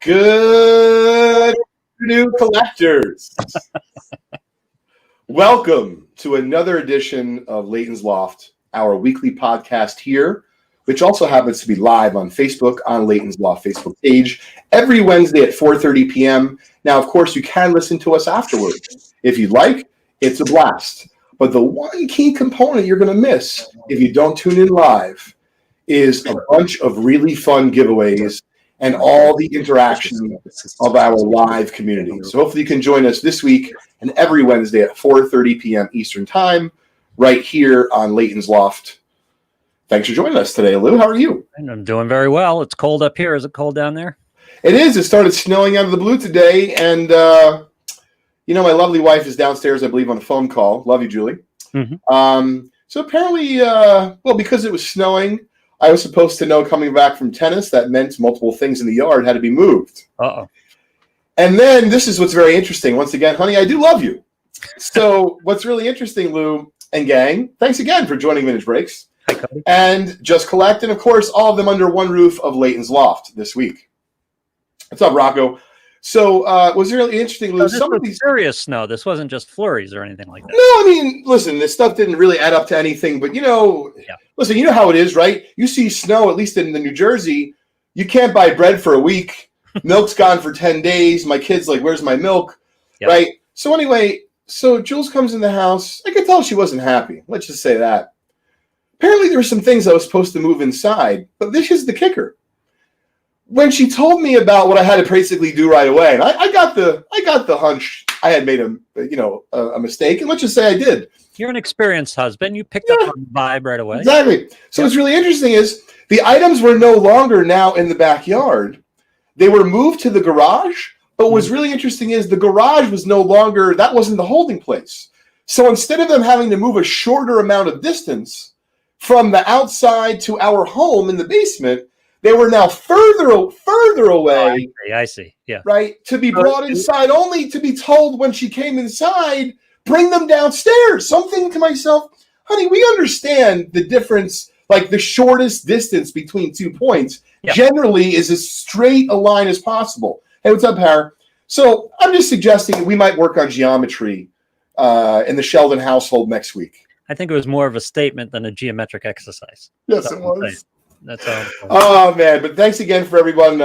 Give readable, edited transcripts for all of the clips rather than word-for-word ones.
Good afternoon, collectors. Welcome to another edition of Leighton's Loft, our weekly podcast here, which also happens to be live on Facebook on Leighton's Loft Facebook page every Wednesday at 4:30 p.m. Now, of course, you can listen to us afterwards. If you'd like, it's a blast. But the one key component you're going to miss if you don't tune in live is a bunch of really fun giveaways and all the interaction of our live community. So hopefully you can join us this week and every Wednesday at 4:30 p.m. Eastern Time, right here on Leighton's Loft. Thanks for joining us today, Lou. How are you? I'm doing very well. It's cold up here. Is it cold down there? It is. It started snowing out of the blue today, and my lovely wife is downstairs, I believe, on a phone call. Love you, Julie. Mm-hmm. So apparently, because it was snowing, I was supposed to know coming back from tennis that meant multiple things in the yard had to be moved. Uh-oh. And then this is what's very interesting. Once again, honey, I do love you. So what's really interesting, Lou and gang, thanks again for joining Vintage Breaks. Hi, Cody. And Just Collect, and of course, all of them under one roof of Leighton's Loft this week. What's up, Rocco? So was really interesting, Lou. Some of these serious snow. This wasn't just flurries or anything like that. No, I mean, listen, this stuff didn't really add up to anything. But, Listen, you know how it is, right? You see snow, at least in the New Jersey, you can't buy bread for a week. Milk's gone for 10 days. My kid's like, where's my milk? Yep. Right? So anyway, Jules comes in the house. I could tell she wasn't happy. Let's just say that. Apparently there were some things I was supposed to move inside. But this is the kicker. When she told me about what I had to basically do right away, and I got the hunch I had made a mistake, and let's just say I did. You're an experienced husband. You picked up on the vibe right away. Exactly. So what's really interesting is the items were no longer now in the backyard. They were moved to the garage, but what's really interesting is the garage was no longer, that wasn't the holding place. So instead of them having to move a shorter amount of distance from the outside to our home in the basement, they were now further away. Oh, I see. Yeah. Right? To be brought inside, only to be told when she came inside, bring them downstairs. So I'm thinking to myself, honey, we understand the difference, like the shortest distance between 2 points generally is as straight a line as possible. Hey, what's up, Har? So I'm just suggesting we might work on geometry in the Sheldon household next week. I think it was more of a statement than a geometric exercise. Yes, it was. That's all. Oh man! But thanks again for everyone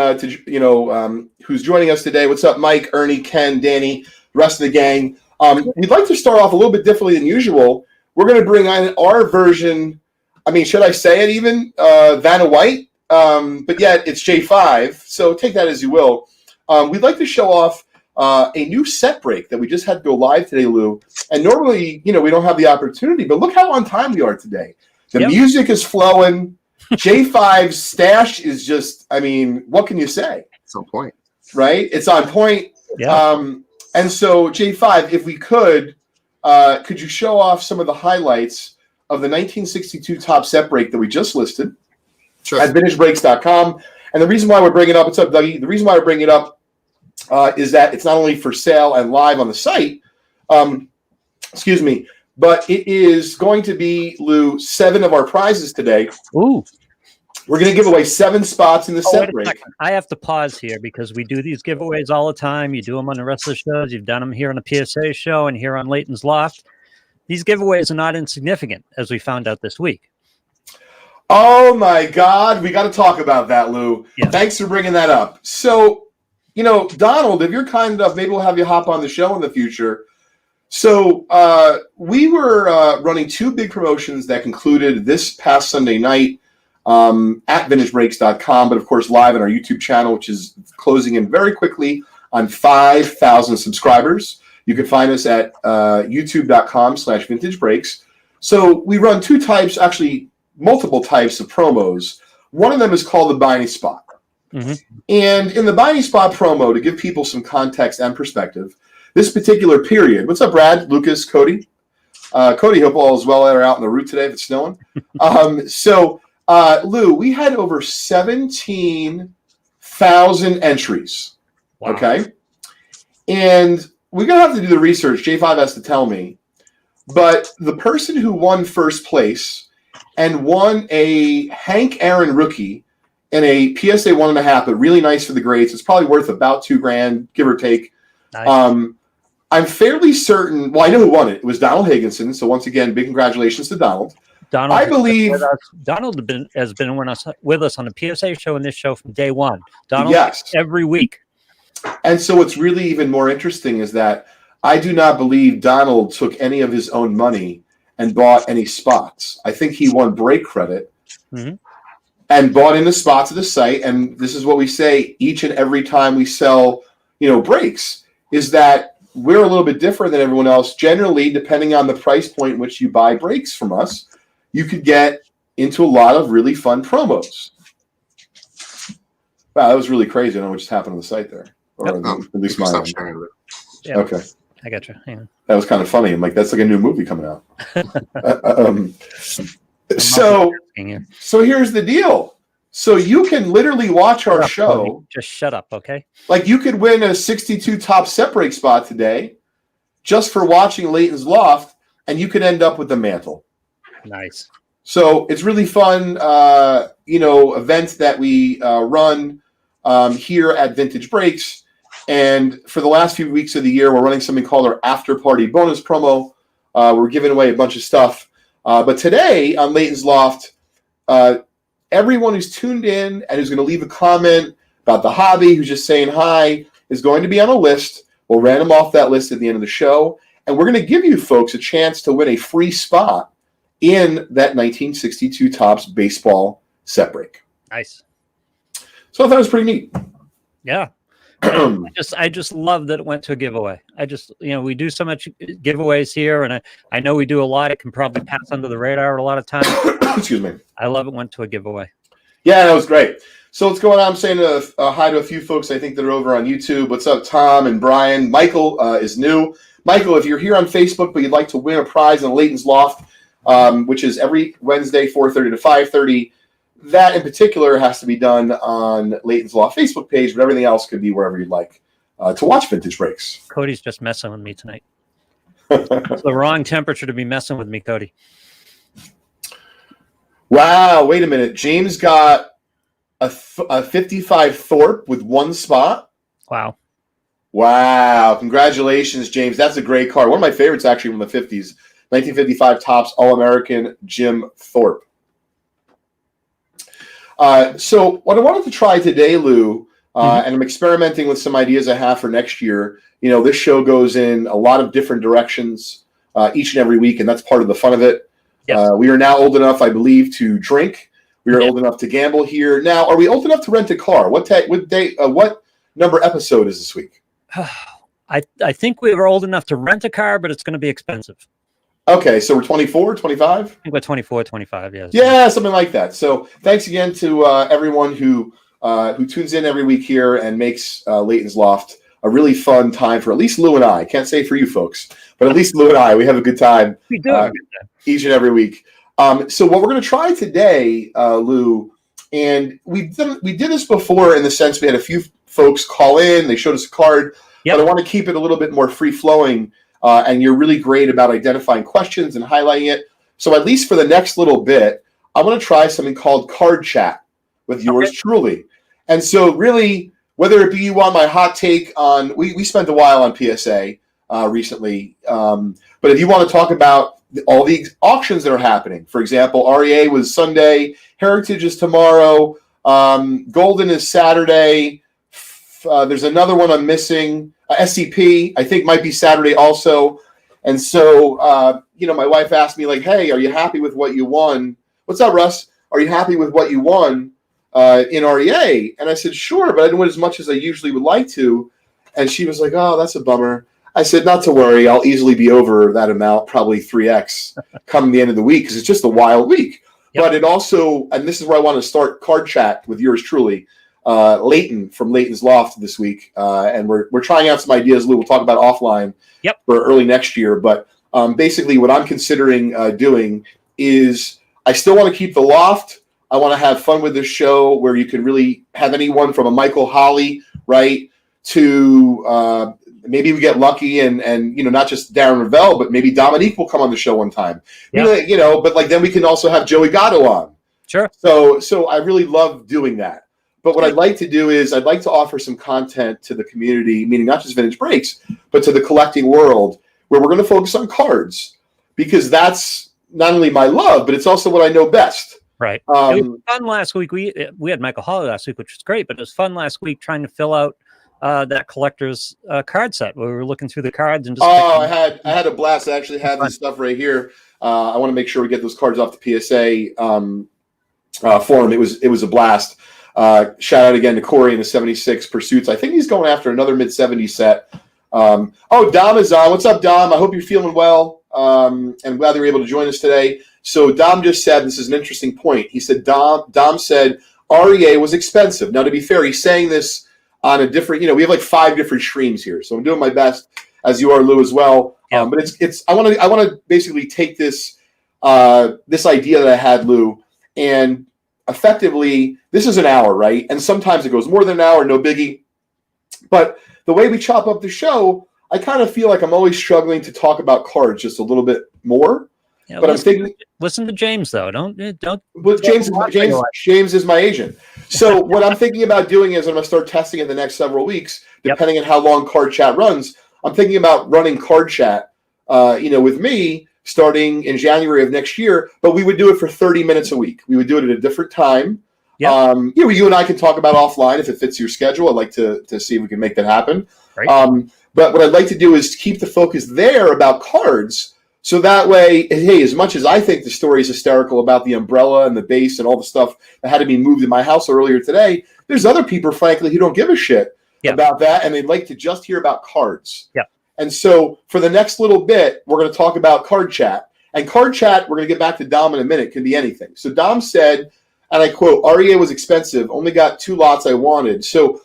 who's joining us today. What's up, Mike, Ernie, Ken, Danny, the rest of the gang? We'd like to start off a little bit differently than usual. We're going to bring on our version. I mean, should I say it even? Vanna White, but yet it's J5. So take that as you will. We'd like to show off a new set break that we just had to go live today, Lou. And normally, we don't have the opportunity, but look how on time we are today. The music is flowing. J5's stash is just, I mean, what can you say? It's on point. Right? It's on point. Yeah. And so, J5, if we could you show off some of the highlights of the 1962 top set break that we just listed at vintagebreaks.com? And the reason why we're bringing it up, what's up, Dougie? The reason why we're bringing it up is that it's not only for sale and live on the site, but it is going to be, Lou, 7 of our prizes today. Ooh. We're going to give away 7 spots in the set break. I have to pause here because we do these giveaways all the time. You do them on the rest of the shows. You've done them here on the PSA show and here on Leighton's Loft. These giveaways are not insignificant, as we found out this week. Oh, my God. We got to talk about that, Lou. Yeah. Thanks for bringing that up. So, Donald, if you're kind enough, maybe we'll have you hop on the show in the future. So we were running 2 big promotions that concluded this past Sunday night at vintagebreaks.com, but of course live on our YouTube channel, which is closing in very quickly on 5,000 subscribers. You can find us at youtube.com/vintagebreaks. So we run 2 types, actually multiple types of promos. One of them is called the Buying Spot. Mm-hmm. And in the Buying Spot promo, to give people some context and perspective, this particular period. What's up, Brad, Lucas, Cody? Cody, hope all is well out on the route today if it's snowing. Lou, we had over 17,000 entries. Wow. Okay? And we're going to have to do the research. J5 has to tell me. But the person who won first place and won a Hank Aaron rookie and a PSA 1.5, but really nice for the grades. It's probably worth about $2,000, give or take. Nice. I'm fairly certain. Well, I know who won it. It was Donald Higginson. So once again, big congratulations to Donald. Donald, I believe Donald has been with us on the PSA show and this show from day one. Donald, yes, every week. And so what's really even more interesting is that I do not believe Donald took any of his own money and bought any spots. I think he won break credit and bought in the spots of the site. And this is what we say each and every time we sell, breaks, is that we're a little bit different than everyone else. Generally, depending on the price point in which you buy breaks from us, you could get into a lot of really fun promos. Wow, that was really crazy. I don't know what just happened on the site there. Or at least mine. Yeah. Okay. I got you. Hang on. That was kind of funny. I'm like, that's like a new movie coming out. So here's the deal. So you can literally watch our show. Cody. Just shut up, okay? Like you could win a 62 top set break spot today just for watching Leighton's Loft, and you could end up with the mantle. Nice. So it's really fun, event that we run here at Vintage Breaks. And for the last few weeks of the year, we're running something called our After Party Bonus Promo. We're giving away a bunch of stuff. But today on Leighton's Loft, everyone who's tuned in and who's going to leave a comment about the hobby, who's just saying hi, is going to be on a list. We'll random off that list at the end of the show. And we're going to give you folks a chance to win a free spot in that 1962 Topps baseball set break. Nice. So I thought it was pretty neat. Yeah. I just love that it went to a giveaway. We do so much giveaways here, and I know we do a lot. It can probably pass under the radar a lot of times. Excuse me. I love it went to a giveaway. Yeah, that was great. So what's going on? I'm saying hi to a few folks I think that are over on YouTube. What's up, Tom and Brian? Michael is new. Michael, if you're here on Facebook but you'd like to win a prize in Leighton's Loft, which is every Wednesday, 4:30 to 5:30, that in particular has to be done on Leighton's Loft Facebook page, but everything else could be wherever you'd like to watch Vintage Breaks. Cody's just messing with me tonight. It's the wrong temperature to be messing with me, Cody. Wow, wait a minute. James got a 55 Thorpe with one spot. Wow. Wow. Congratulations, James. That's a great card. One of my favorites actually from the 50s. 1955 Topps All-American Jim Thorpe. So what I wanted to try today, Lou, and I'm experimenting with some ideas I have for next year. This show goes in a lot of different directions each and every week, and that's part of the fun of it. Yes. We are now old enough, I believe, to drink. We are old enough to gamble here. Now, are we old enough to rent a car? What number episode is this week? I think we were old enough to rent a car, but it's going to be expensive. Okay, so we're 24, 25? I think we're 24, 25, yes. Yeah, something like that. So thanks again to everyone who tunes in every week here and makes Leighton's Loft a really fun time for at least Lou and I. Can't say for you folks, but at least Lou and I, we have a good time. We do. Each and every week. So what we're going to try today, Lou, and we did this before in the sense we had a few folks call in, they showed us a card, but I want to keep it a little bit more free-flowing. And you're really great about identifying questions and highlighting it. So at least for the next little bit, I want to try something called Card Chat with yours truly. And so really, whether it be you want my hot take on, we spent a while on PSA recently, but if you want to talk about all the auctions that are happening, for example, REA was Sunday, Heritage is tomorrow, Golden is Saturday, there's another one I'm missing. SCP, I think, might be Saturday also. And so, my wife asked me, like, hey, are you happy with what you won? What's up, Russ? Are you happy with what you won in REA? And I said, sure, but I didn't win as much as I usually would like to. And she was like, oh, that's a bummer. I said, not to worry. I'll easily be over that amount, probably 3X, come the end of the week, because it's just a wild week. Yep. But it also, and this is where I want to start Card Chat with yours truly, Leighton from Leighton's Loft this week, and we're trying out some ideas, Lou. We'll talk about offline for early next year. But basically, what I'm considering doing is I still want to keep the Loft. I want to have fun with this show where you can really have anyone from a Michael Holly, right, to maybe we get lucky and not just Darren Ravel, but maybe Dominique will come on the show one time. But like then we can also have Joey Gatto on. Sure. So I really love doing that. But what I'd like to do is I'd like to offer some content to the community, meaning not just Vintage Breaks, but to the collecting world, where we're going to focus on cards, because that's not only my love, but it's also what I know best. Right. It was fun last week. We had Michael Hawley last week, which was great, but it was fun last week trying to fill out that collector's card set where we were looking through the cards and just. I had a blast. I actually have this stuff right here. I want to make sure we get those cards off the PSA forum. It was a blast. Shout out again to Corey in the 76 Pursuits. I think he's going after another mid-70s set. Dom is on. What's up, Dom? I hope you're feeling well and glad you're able to join us today. So Dom just said, this is an interesting point. He said, Dom said REA was expensive. Now, to be fair, he's saying this on a different, we have like 5 different streams here. So I'm doing my best, as you are, Lou, as well. Yeah. But I want to basically take this idea that I had, Lou, and effectively, this is an hour, right? And sometimes it goes more than an hour, no biggie. But the way we chop up the show, I kind of feel like I'm always struggling to talk about cards just a little bit more. Yeah, but listen to James though. Don't. Well, James is my agent. So what I'm thinking about doing is I'm going to start testing it the next several weeks, depending on how long Card Chat runs. I'm thinking about running Card Chat, with me starting in January of next year. But we would do it for 30 minutes a week. We would do it at a different time. Yep. You and I can talk about offline if it fits your schedule. I'd like to see if we can make that happen. Right. But what I'd like to do is keep the focus there about cards. So that way, hey, as much as I think the story is hysterical about the umbrella and the base and all the stuff that had to be moved in my house earlier today, there's other people, frankly, who don't give a shit about that, and they'd like to just hear about cards. Yeah. And so for the next little bit, we're going to talk about Card Chat. And Card Chat, we're going to get back to Dom in a minute, can be anything. So Dom said, and I quote, REA was expensive, only got 2 lots I wanted. So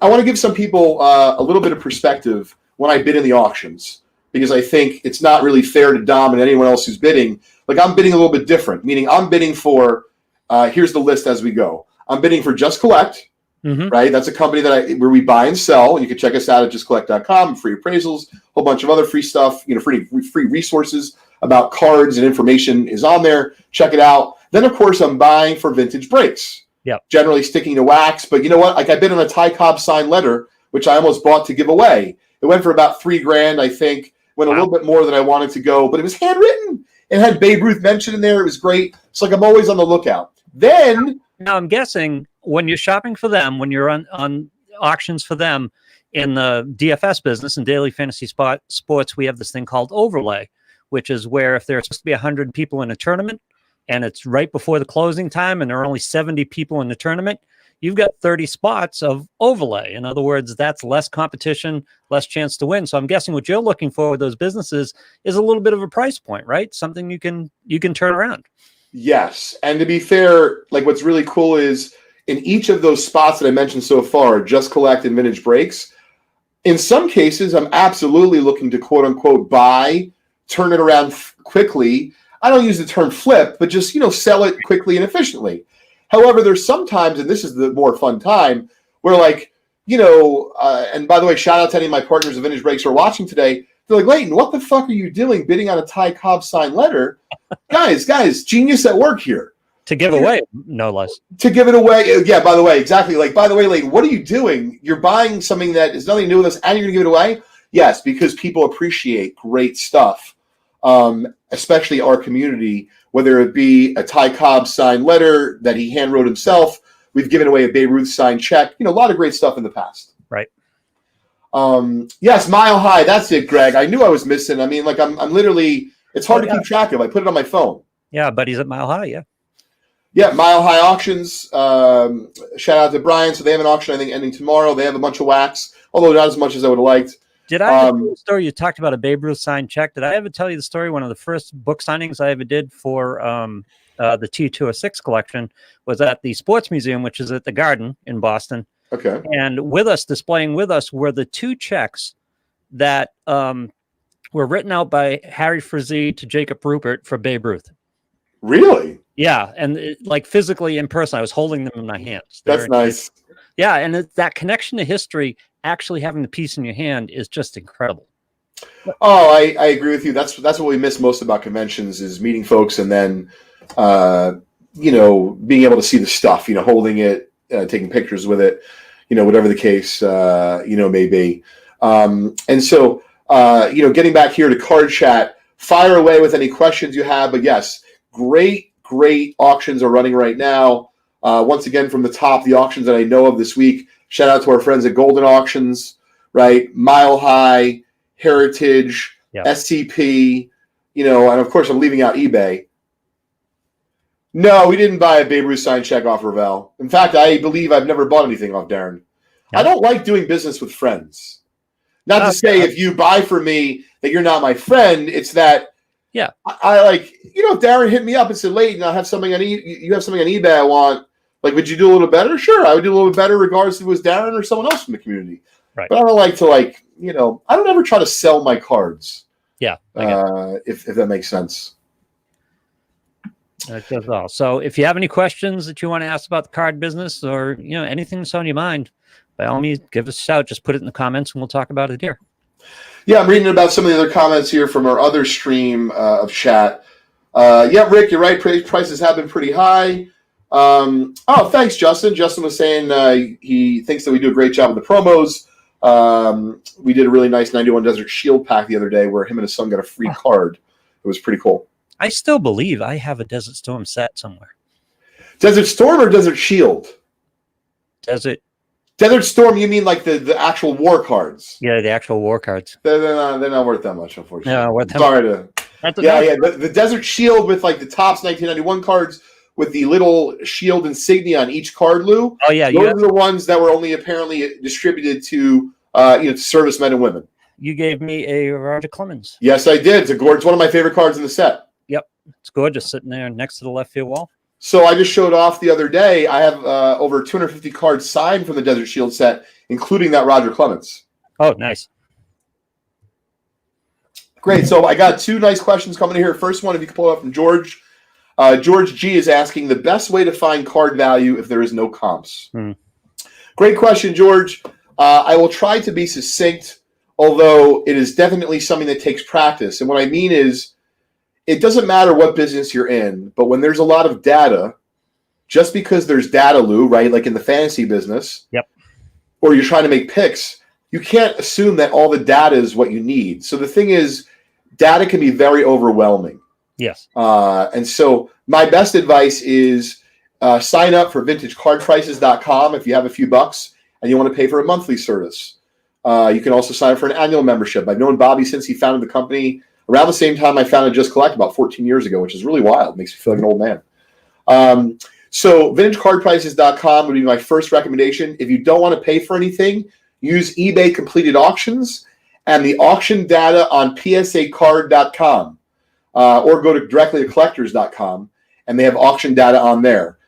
I want to give some people a little bit of perspective when I bid in the auctions, because I think it's not really fair to Dom and anyone else who's bidding. Like, I'm bidding a little bit different, meaning I'm bidding for, here's the list as we go. I'm bidding for Just Collect, right? That's a company where we buy and sell. You can check us out at justcollect.com, free appraisals, a whole bunch of other free stuff, free resources about cards and information is on there. Check it out. Then, of course, I'm buying for Vintage Breaks. Yeah. Generally sticking to wax. But you know what? Like, I bid on a Ty Cobb signed letter, which I almost bought to give away. It went for about $3,000, I think. Went a little bit more than I wanted to go, but it was handwritten. It had Babe Ruth mentioned in there. It was great. It's like I'm always on the lookout. Then, now I'm guessing when you're shopping for them, when you're on auctions for them in the DFS business and daily fantasy sports, we have this thing called overlay, which is where if there's supposed to be 100 people in a tournament and it's right before the closing time and there are only 70 people in the tournament, you've got 30 spots of overlay. In other words, that's less competition, less chance to win. So I'm guessing what you're looking for with those businesses is a little bit of a price point, right? Something you can turn around. Yes. And to be fair, like, what's really cool is in each of those spots that I mentioned so far, Just Collect and Vintage Breaks, in some cases, I'm absolutely looking to quote unquote buy, turn it around quickly. I don't use the term flip, but just, sell it quickly and efficiently. However, there's sometimes, and this is the more fun time, where and by the way, shout out to any of my partners of Vintage Breaks who are watching today. They're like, Leighton, what the fuck are you doing bidding on a Ty Cobb signed letter? guys, genius at work here. To give away, no less. To give it away. Yeah, by the way, exactly. Like, by the way, Leighton, what are you doing? You're buying something that is nothing to do with us and you're going to give it away? Yes, because people appreciate great stuff, especially our community. Whether it be a Ty Cobb signed letter that he hand wrote himself, we've given away a Babe Ruth signed check. A lot of great stuff in the past. Right. Yes, Mile High. That's it, Greg. I knew I was missing. I mean, like, I'm literally. It's hard to keep track of. I put it on my phone. Yeah, but he's at Mile High. Yeah. Yeah, Mile High Auctions. Shout out to Brian. So they have an auction, I think, ending tomorrow. They have a bunch of wax, although not as much as I would have liked. Did I ever tell you the story? You talked about a Babe Ruth signed check. Did I ever tell you the story? One of the first book signings I ever did for the T206 collection was at the Sports Museum, which is at the Garden in Boston. Okay. And displaying with us were the 2 checks that were written out by Harry Frazee to Jacob Rupert for Babe Ruth. Really? Yeah. And like physically in person, I was holding them in my hands. That's nice. Yeah. And that connection to history, actually having the piece in your hand, is just incredible. Oh, I agree with you. That's what we miss most about conventions is meeting folks and then, being able to see the stuff, holding it, taking pictures with it, whatever the case, may be. And so, getting back here to Card Chat, fire away with any questions you have. But yes, great auctions are running right now. Once again, from the top, the auctions that I know of this week, shout out to our friends at Golden Auctions, right? Mile High, Heritage, SCP, and of course I'm leaving out eBay. No, we didn't buy a Babe Ruth signed check off Ravel. In fact, I believe I've never bought anything off Darren. I don't like doing business with friends. Not to say if you buy from me that you're not my friend. It's that I like, if Darren hit me up and said, Leighton, I have something you have something on eBay I want. Like, would you do a little better? Sure, I would do a little better regardless if it was Darren or someone else from the community. Right. But I don't like to I don't ever try to sell my cards. Yeah. If that makes sense. That does all. So if you have any questions that you want to ask about the card business or, anything that's on your mind, by all means, give us a shout. Just put it in the comments and we'll talk about it here. Yeah, I'm reading about some of the other comments here from our other stream of chat. Rick, you're right. Prices have been pretty high. Thanks, Justin. Justin was saying he thinks that we do a great job with the promos. We did a really nice 91 Desert Shield pack the other day where him and his son got a free card. It was pretty cool. I still believe I have a Desert Storm set somewhere. Desert Storm or Desert Shield? Desert Storm, you mean like the actual war cards? Yeah, the actual war cards. They're not worth that much, unfortunately. No, the Desert Shield with like the Topps 1991 cards with the little shield insignia on each card, Lou. Oh yeah, those are the ones that were only apparently distributed to servicemen and women. You gave me a Roger Clemens. Yes, I did. It's one of my favorite cards in the set. Yep, it's gorgeous, sitting there next to the left field wall. So I just showed off the other day. I have over 250 cards signed from the Desert Shield set, including that Roger Clemens. Oh, nice. Great. So I got two nice questions coming in here. First one, if you can pull it up from George. George G is asking the best way to find card value if there is no comps. Great question, George. I will try to be succinct, although it is definitely something that takes practice. And what I mean is, it doesn't matter what business you're in, but when there's a lot of data, just because there's data, Lou, right, like in the fantasy business, or you're trying to make picks, you can't assume that all the data is what you need. So the thing is, data can be very overwhelming. Yes. And so my best advice is sign up for vintagecardprices.com if you have a few bucks and you want to pay for a monthly service. You can also sign up for an annual membership. I've known Bobby since he founded the company around the same time I founded Just Collect about 14 years ago, which is really wild. It makes me feel like an old man. So vintagecardprices.com would be my first recommendation. If you don't want to pay for anything, use eBay completed auctions and the auction data on psacard.com. Or go directly to collectors.com, and they have auction data on there.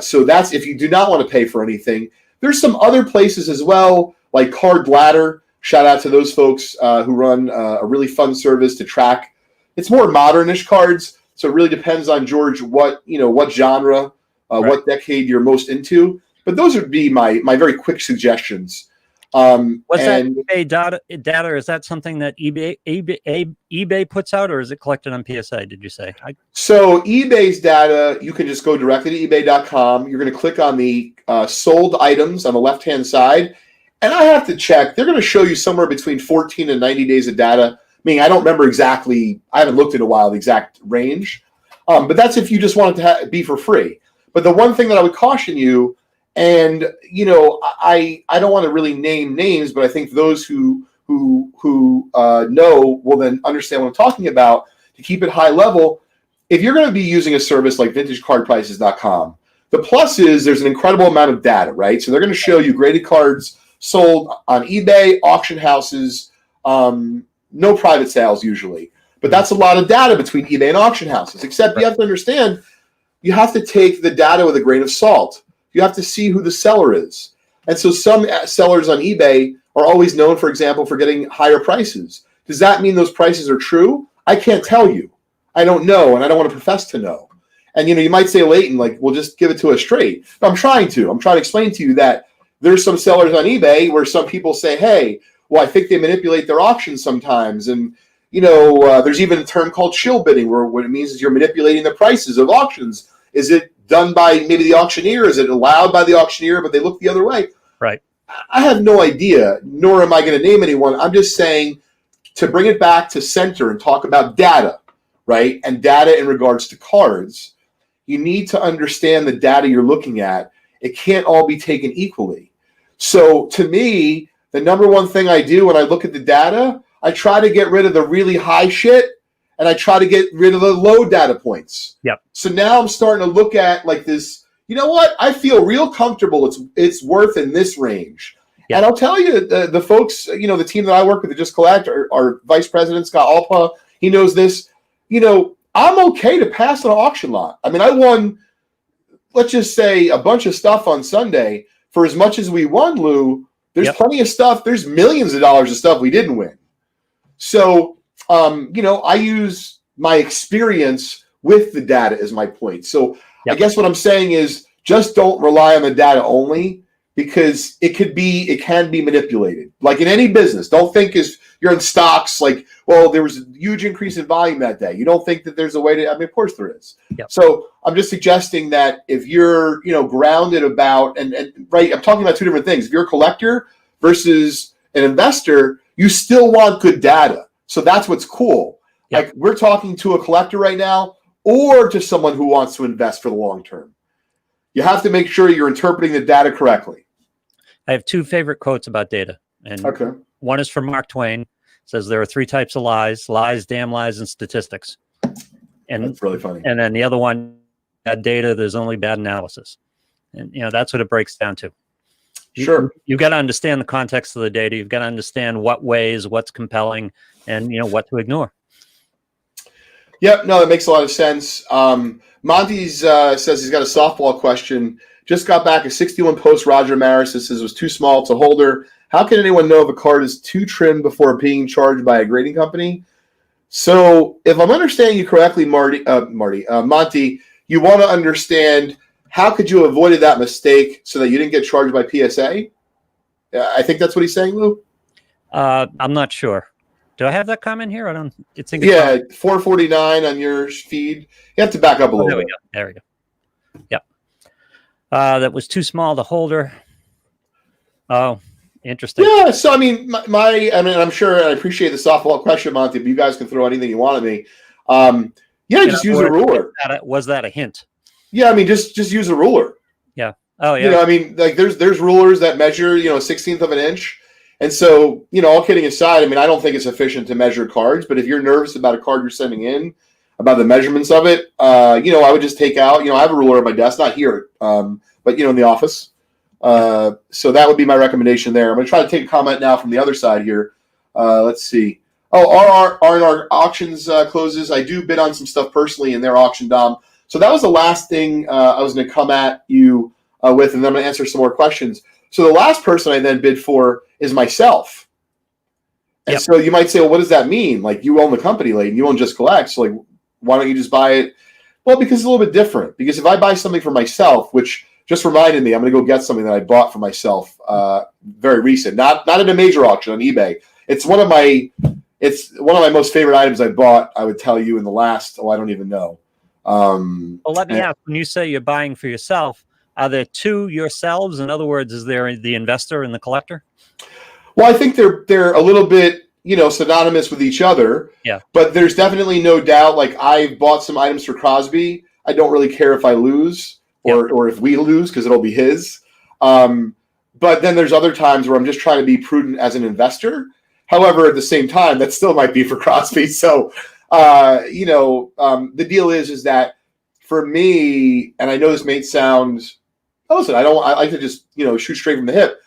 So that's if you do not want to pay for anything. There's some other places as well, like Card Ladder. Shout out to those folks who run a really fun service to track. It's more modernish cards, so it really depends on, George, what genre, what decade you're most into. But those would be my very quick suggestions. Was that eBay data? Is that something that eBay puts out, or is it collected on PSA? Did you say? So eBay's data, you can just go directly to ebay.com. You're going to click on the sold items on the left-hand side, and I have to check. They're going to show you somewhere between 14 and 90 days of data. I mean, I don't remember exactly. I haven't looked in a while the exact range, but that's if you just want it to be for free. But the one thing that I would caution you. And I don't want to really name names, but I think those who know will then understand what I'm talking about. To keep it high level, if you're going to be using a service like vintagecardprices.com, the plus is there's an incredible amount of data, right? So they're going to show you graded cards sold on eBay, auction houses, no private sales usually, but that's a lot of data between eBay and auction houses. Except you have to understand, you have to take the data with a grain of salt. You have to see who the seller is. And so some sellers on eBay are always known, for example, for getting higher prices. Does that mean those prices are true? I can't tell you. I don't know, and I don't want to profess to know. And, you might say, Leighton, well, just give it to us straight. But I'm trying to explain to you that there's some sellers on eBay where some people say, hey, well, I think they manipulate their auctions sometimes. And, there's even a term called shill bidding, where what it means is you're manipulating the prices of auctions. Is it done by maybe the auctioneer? Is it allowed by the auctioneer, but they look the other way? Right. I have no idea, nor am I going to name anyone. I'm just saying, to bring it back to center and talk about data, right? And data in regards to cards, you need to understand the data you're looking at. It can't all be taken equally. So to me, the number one thing I do when I look at the data, I try to get rid of the really high shit and I try to get rid of the low data points. Yep. So now I'm starting to look at like this, you know what? I feel real comfortable. It's worth in this range. Yep. And I'll tell you, the folks, you know, the team that I work with that just collect, our vice president, Scott Alpa, he knows this. You know, I'm okay to pass an auction lot. I mean, I won, let's just say, a bunch of stuff on Sunday. For as much as we won, Lou, there's plenty of stuff. There's millions of dollars of stuff we didn't win. So, you know, I use my experience with the data as my point. So I guess what I'm saying is just don't rely on the data only, because it can be manipulated. Like in any business, don't think if you're in stocks, like, well, there was a huge increase in volume that day. You don't think that there's a way to, I mean, of course there is. Yep. So I'm just suggesting that if you're, you know, grounded about, and right, I'm talking about two different things. If you're a collector versus an investor, you still want good data. So that's what's cool. Yep. Like we're talking to a collector right now or to someone who wants to invest for the long term. You have to make sure you're interpreting the data correctly. I have two favorite quotes about data. And one is from Mark Twain. It says there are three types of lies: damn lies, and statistics. And that's really funny. And then the other one, bad data, there's only bad analysis. And, you know, that's what it breaks down to. You've got to understand the context of the data. You've got to understand what weighs, what's compelling, and, you know, what to ignore. Yep. No, that makes a lot of sense. Monty's says he's got a softball question. Just got back a 61 post Roger Maris that says it was too small to holder. How can anyone know if a card is too trim before being charged by a grading company? So if I'm understanding you correctly, Monty, you want to understand how could you have avoided that mistake so that you didn't get charged by PSA? I think that's what he's saying, Lou. I'm not sure. Do I have that comment here? I don't. It's 449 on your feed. You have to back up a little bit. There we go. Yep. That was too small to holder. Oh, interesting. Yeah. So I mean, I'm sure I appreciate the softball question, Monty, but you guys can throw anything you want at me. Just use a ruler. Was that a hint? Yeah, I mean, just use a ruler. Yeah. Oh, yeah. You know, I mean, like there's rulers that measure, you know, 1/16 of an inch. And so, you know, all kidding aside, I mean, I don't think it's efficient to measure cards, but if you're nervous about a card you're sending in, about the measurements of it, you know, I would just take out, you know, I have a ruler at my desk, not here, but, you know, in the office. So that would be my recommendation there. I'm going to try to take a comment now from the other side here. Let's see. Oh, our auctions closes. I do bid on some stuff personally in their auction, Dom. So that was the last thing I was going to come at you with, and then I'm going to answer some more questions. So the last person I then bid for is myself. And so you might say, well, what does that mean? Like, you own the company, Leighton. You own Just Collect. So, like, why don't you just buy it? Well, because it's a little bit different. Because if I buy something for myself, which just reminded me, I'm going to go get something that I bought for myself very recent. Not at a major auction on eBay. It's one of my most favorite items I bought, I would tell you, in the last, I don't even know. Well, let me ask, when you say you're buying for yourself, are there two yourselves? In other words, is there the investor and the collector? Well, I think they're a little bit, you know, synonymous with each other. Yeah. But there's definitely no doubt. Like, I bought some items for Crosby. I don't really care if I lose or if we lose, because it'll be his. But then there's other times where I'm just trying to be prudent as an investor. However, at the same time, that still might be for Crosby. So, the deal is that for me, and I know this may sound, listen, I like to just, you know, shoot straight from the hip.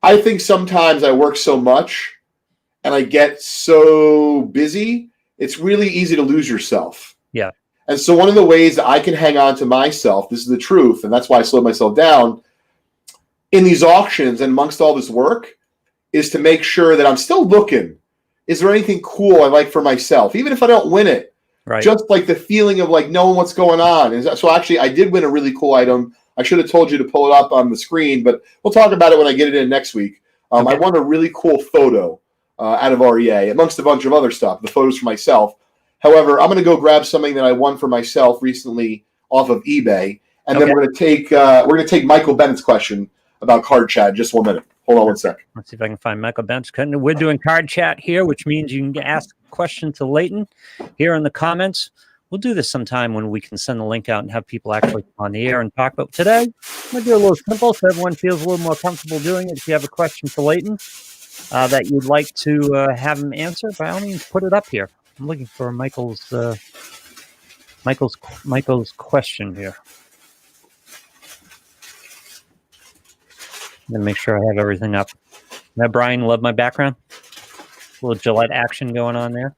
I think sometimes I work so much and I get so busy, it's really easy to lose yourself. Yeah. And so one of the ways that I can hang on to myself, this is the truth, and that's why I slowed myself down, in these auctions and amongst all this work, is to make sure that I'm still looking. Is there anything cool I like for myself? Even if I don't win it. Right. Just like the feeling of like knowing what's going on. And so actually I did win a really cool item. I should have told you to pull it up on the screen, but we'll talk about it when I get it in next week. I won a really cool photo out of REA amongst a bunch of other stuff, the photos for myself. However, I'm going to go grab something that I won for myself recently off of eBay, and then we're gonna take Michael Bennett's question about card chat. Just 1 minute. Hold on 1 sec. Let's see if I can find Michael Bench. We're doing card chat here, which means you can ask a question to Leighton here in the comments. We'll do this sometime when we can send the link out and have people actually on the air and talk. But today, I'm going to do a little simple so everyone feels a little more comfortable doing it. If you have a question for Leighton that you'd like to have him answer, by all means, put it up here. I'm looking for Michael's question here. I'm going to make sure I have everything up. Now, Brian, love my background. A little Gillette action going on there.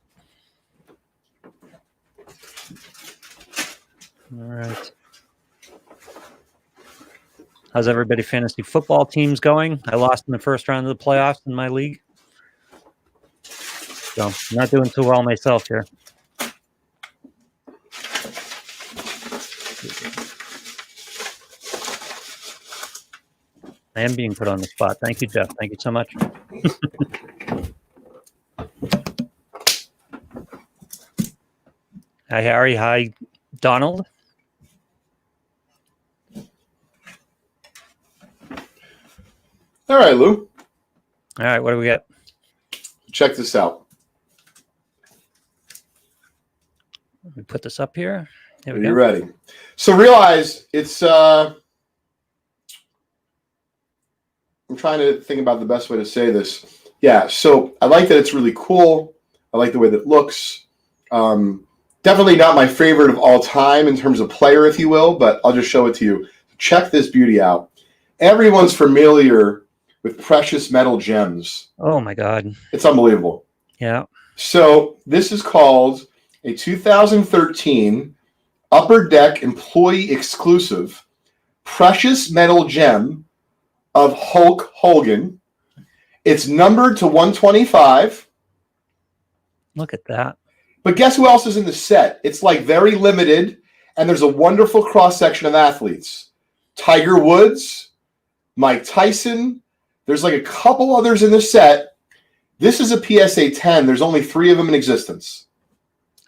All right. How's everybody fantasy football teams going? I lost in the first round of the playoffs in my league. So I'm not doing too well myself here. I am being put on the spot. Thank you, Jeff. Thank you so much. Hi, Harry. Hi, Donald. All right, Lou. All right, what do we got? Check this out. Let me put this up here. There we Are go. you ready? So realize it's... I'm trying to think about the best way to say this. Yeah, so I like that it's really cool. I like the way that it looks. Definitely not my favorite of all time in terms of player, if you will, but I'll just show it to you. Check this beauty out. Everyone's familiar with precious metal gems. Oh, my God. It's unbelievable. Yeah. So this is called a 2013 Upper Deck Employee Exclusive Precious Metal Gem of Hulk Hogan. It's numbered to 125. Look at that. But guess who else is in the set? It's like very limited, and there's a wonderful cross-section of athletes. Tiger Woods, Mike Tyson. There's like a couple others in the set. This is a PSA 10. There's only 3 of them in existence.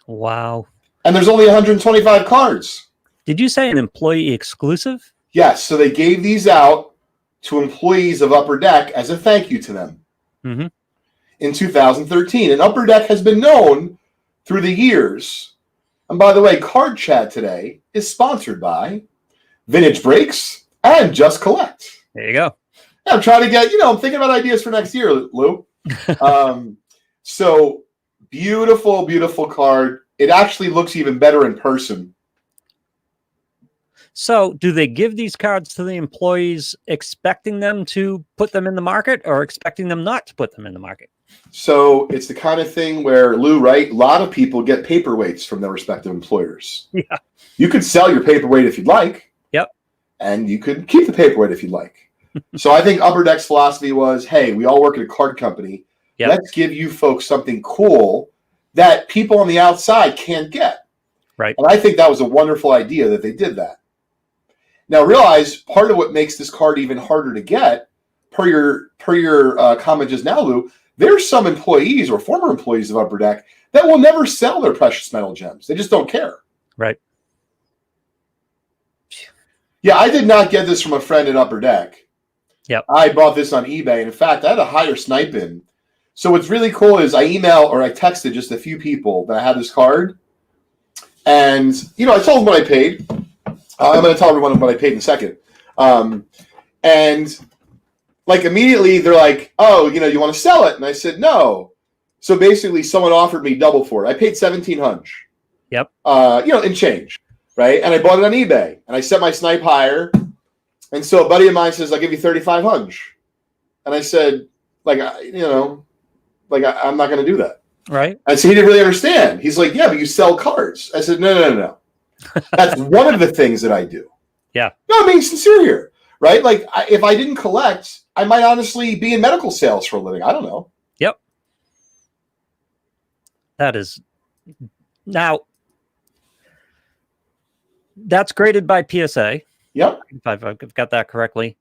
Wow. And there's only 125 cards. Did you say an employee exclusive? Yes, so they gave these out to employees of Upper Deck as a thank you to them in 2013. And Upper Deck has been known through the years. And by the way, Card Chat today is sponsored by Vintage Breaks and Just Collect. There you go. Yeah, I'm trying to get, I'm thinking about ideas for next year, Lou. So beautiful, beautiful card. It actually looks even better in person. So do they give these cards to the employees expecting them to put them in the market or expecting them not to put them in the market? So it's the kind of thing where, Lou, right, a lot of people get paperweights from their respective employers. Yeah. You could sell your paperweight if you'd like. Yep. And you could keep the paperweight if you'd like. So I think Upper Deck's philosophy was, hey, we all work at a card company. Yep. Let's give you folks something cool that people on the outside can't get. Right. And I think that was a wonderful idea that they did that. Now realize part of what makes this card even harder to get, per your comment just now, Lou, there's some employees or former employees of Upper Deck that will never sell their precious metal gems. They just don't care. Right. Yeah, I did not get this from a friend at Upper Deck. Yep. I bought this on eBay. And in fact, I had a higher snipe in. So what's really cool is I texted just a few people that I had this card. And, I told them what I paid. I'm going to tell everyone what I paid in a second. And like immediately they're like, oh, you want to sell it? And I said, no. So basically someone offered me double for it. I paid $1,700. Yep. In change. Right. And I bought it on eBay and I set my snipe higher. And so a buddy of mine says, I'll give you $3,500. And I said, I'm not going to do that. Right. And so he didn't really understand. He's like, yeah, but you sell cards. I said, no. That's one of the things that I do. Yeah. No, I'm being sincere here, right? Like, if I didn't collect, I might honestly be in medical sales for a living. I don't know. Yep. That is... Now, that's graded by PSA. Yep. If I've got that correctly.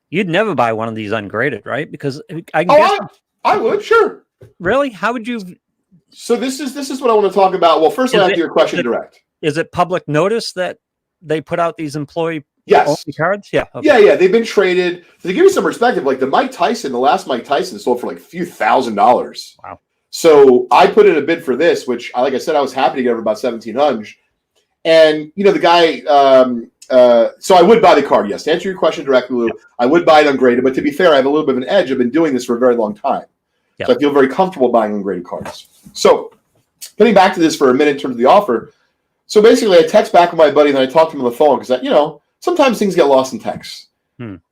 You'd never buy one of these ungraded, right? Because I can guess... I would, sure. Really? How would you... So this is what I want to talk about. Well, first I'll answer your question direct. Is it public notice that they put out these employee Yes. only cards? Yeah. Okay. Yeah. They've been traded. To give you some perspective, like the last Mike Tyson sold for like a few $1,000s. Wow. So I put in a bid for this, which, like I said, I was happy to get over about 1,700. And, the guy, so I would buy the card, yes. To answer your question directly, Lou, I would buy it ungraded. But to be fair, I have a little bit of an edge. I've been doing this for a very long time. So I feel very comfortable buying ungraded cards. So getting back to this for a minute in terms of the offer. So basically, I text back with my buddy, and then I talk to him on the phone because, sometimes things get lost in text.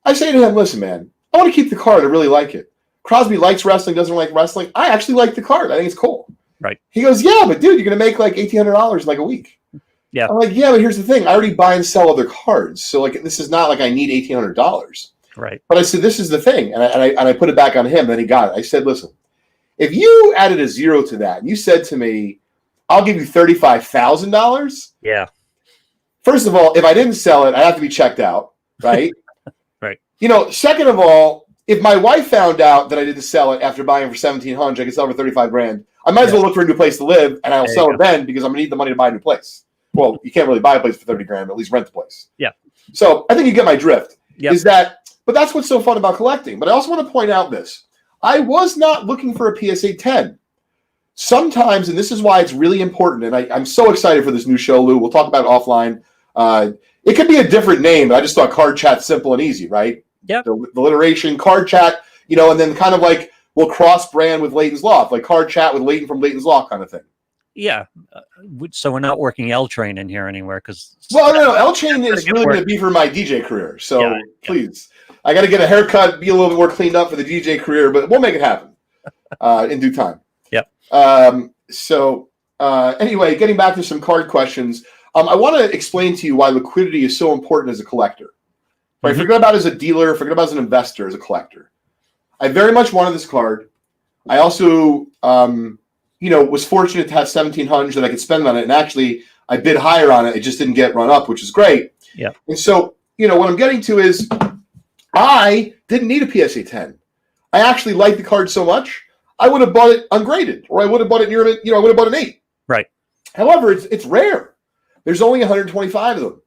I say to him, listen, man, I want to keep the card. I really like it. Crosby likes wrestling, doesn't like wrestling. I actually like the card. I think it's cool. Right. He goes, yeah, but dude, you're going to make like $1,800 in like a week. Yeah. I'm like, yeah, but here's the thing. I already buy and sell other cards. So like, this is not like I need $1,800. Right. But I said, this is the thing. And I put it back on him. Then he got it. I said, listen, if you added a zero to that and you said to me, I'll give you $35,000. Yeah. First of all, if I didn't sell it, I have to be checked out. Right. Right. Second of all, if my wife found out that I didn't sell it after buying it for $1,700, I could sell it for $35,000. I might as well look for a new place to live, and I'll sell it then because I'm gonna need the money to buy a new place. Well, you can't really buy a place for $30,000, at least rent the place. Yeah. So I think you get my drift. Yep. But that's what's so fun about collecting. But I also want to point out this: I was not looking for a PSA 10. Sometimes, and this is why it's really important, and I'm so excited for this new show, Lou. We'll talk about it offline. It could be a different name, but I just thought Card Chat simple and easy, right? Yeah. The alliteration, Card Chat, and then kind of like we'll cross brand with Leighton's Loft, like Card Chat with Leighton from Leighton's Loft kind of thing. Yeah. So we're not working L Train in here anywhere because. Well, no, L Train is really going to be for my DJ career. So please, I got to get a haircut, be a little bit more cleaned up for the DJ career, but we'll make it happen in due time. Yep. Anyway, getting back to some card questions. I want to explain to you why liquidity is so important as a collector. Right? Mm-hmm. Forget about it as a dealer, forget about it as an investor, as a collector. I very much wanted this card. I also, was fortunate to have $1,700 that I could spend on it. And actually, I bid higher on it. It just didn't get run up, which is great. Yeah. And so, what I'm getting to is I didn't need a PSA 10. I actually liked the card so much, I would have bought it ungraded, or I would have bought it near it, I would have bought an 8. Right. However, it's rare. There's only 125 of them.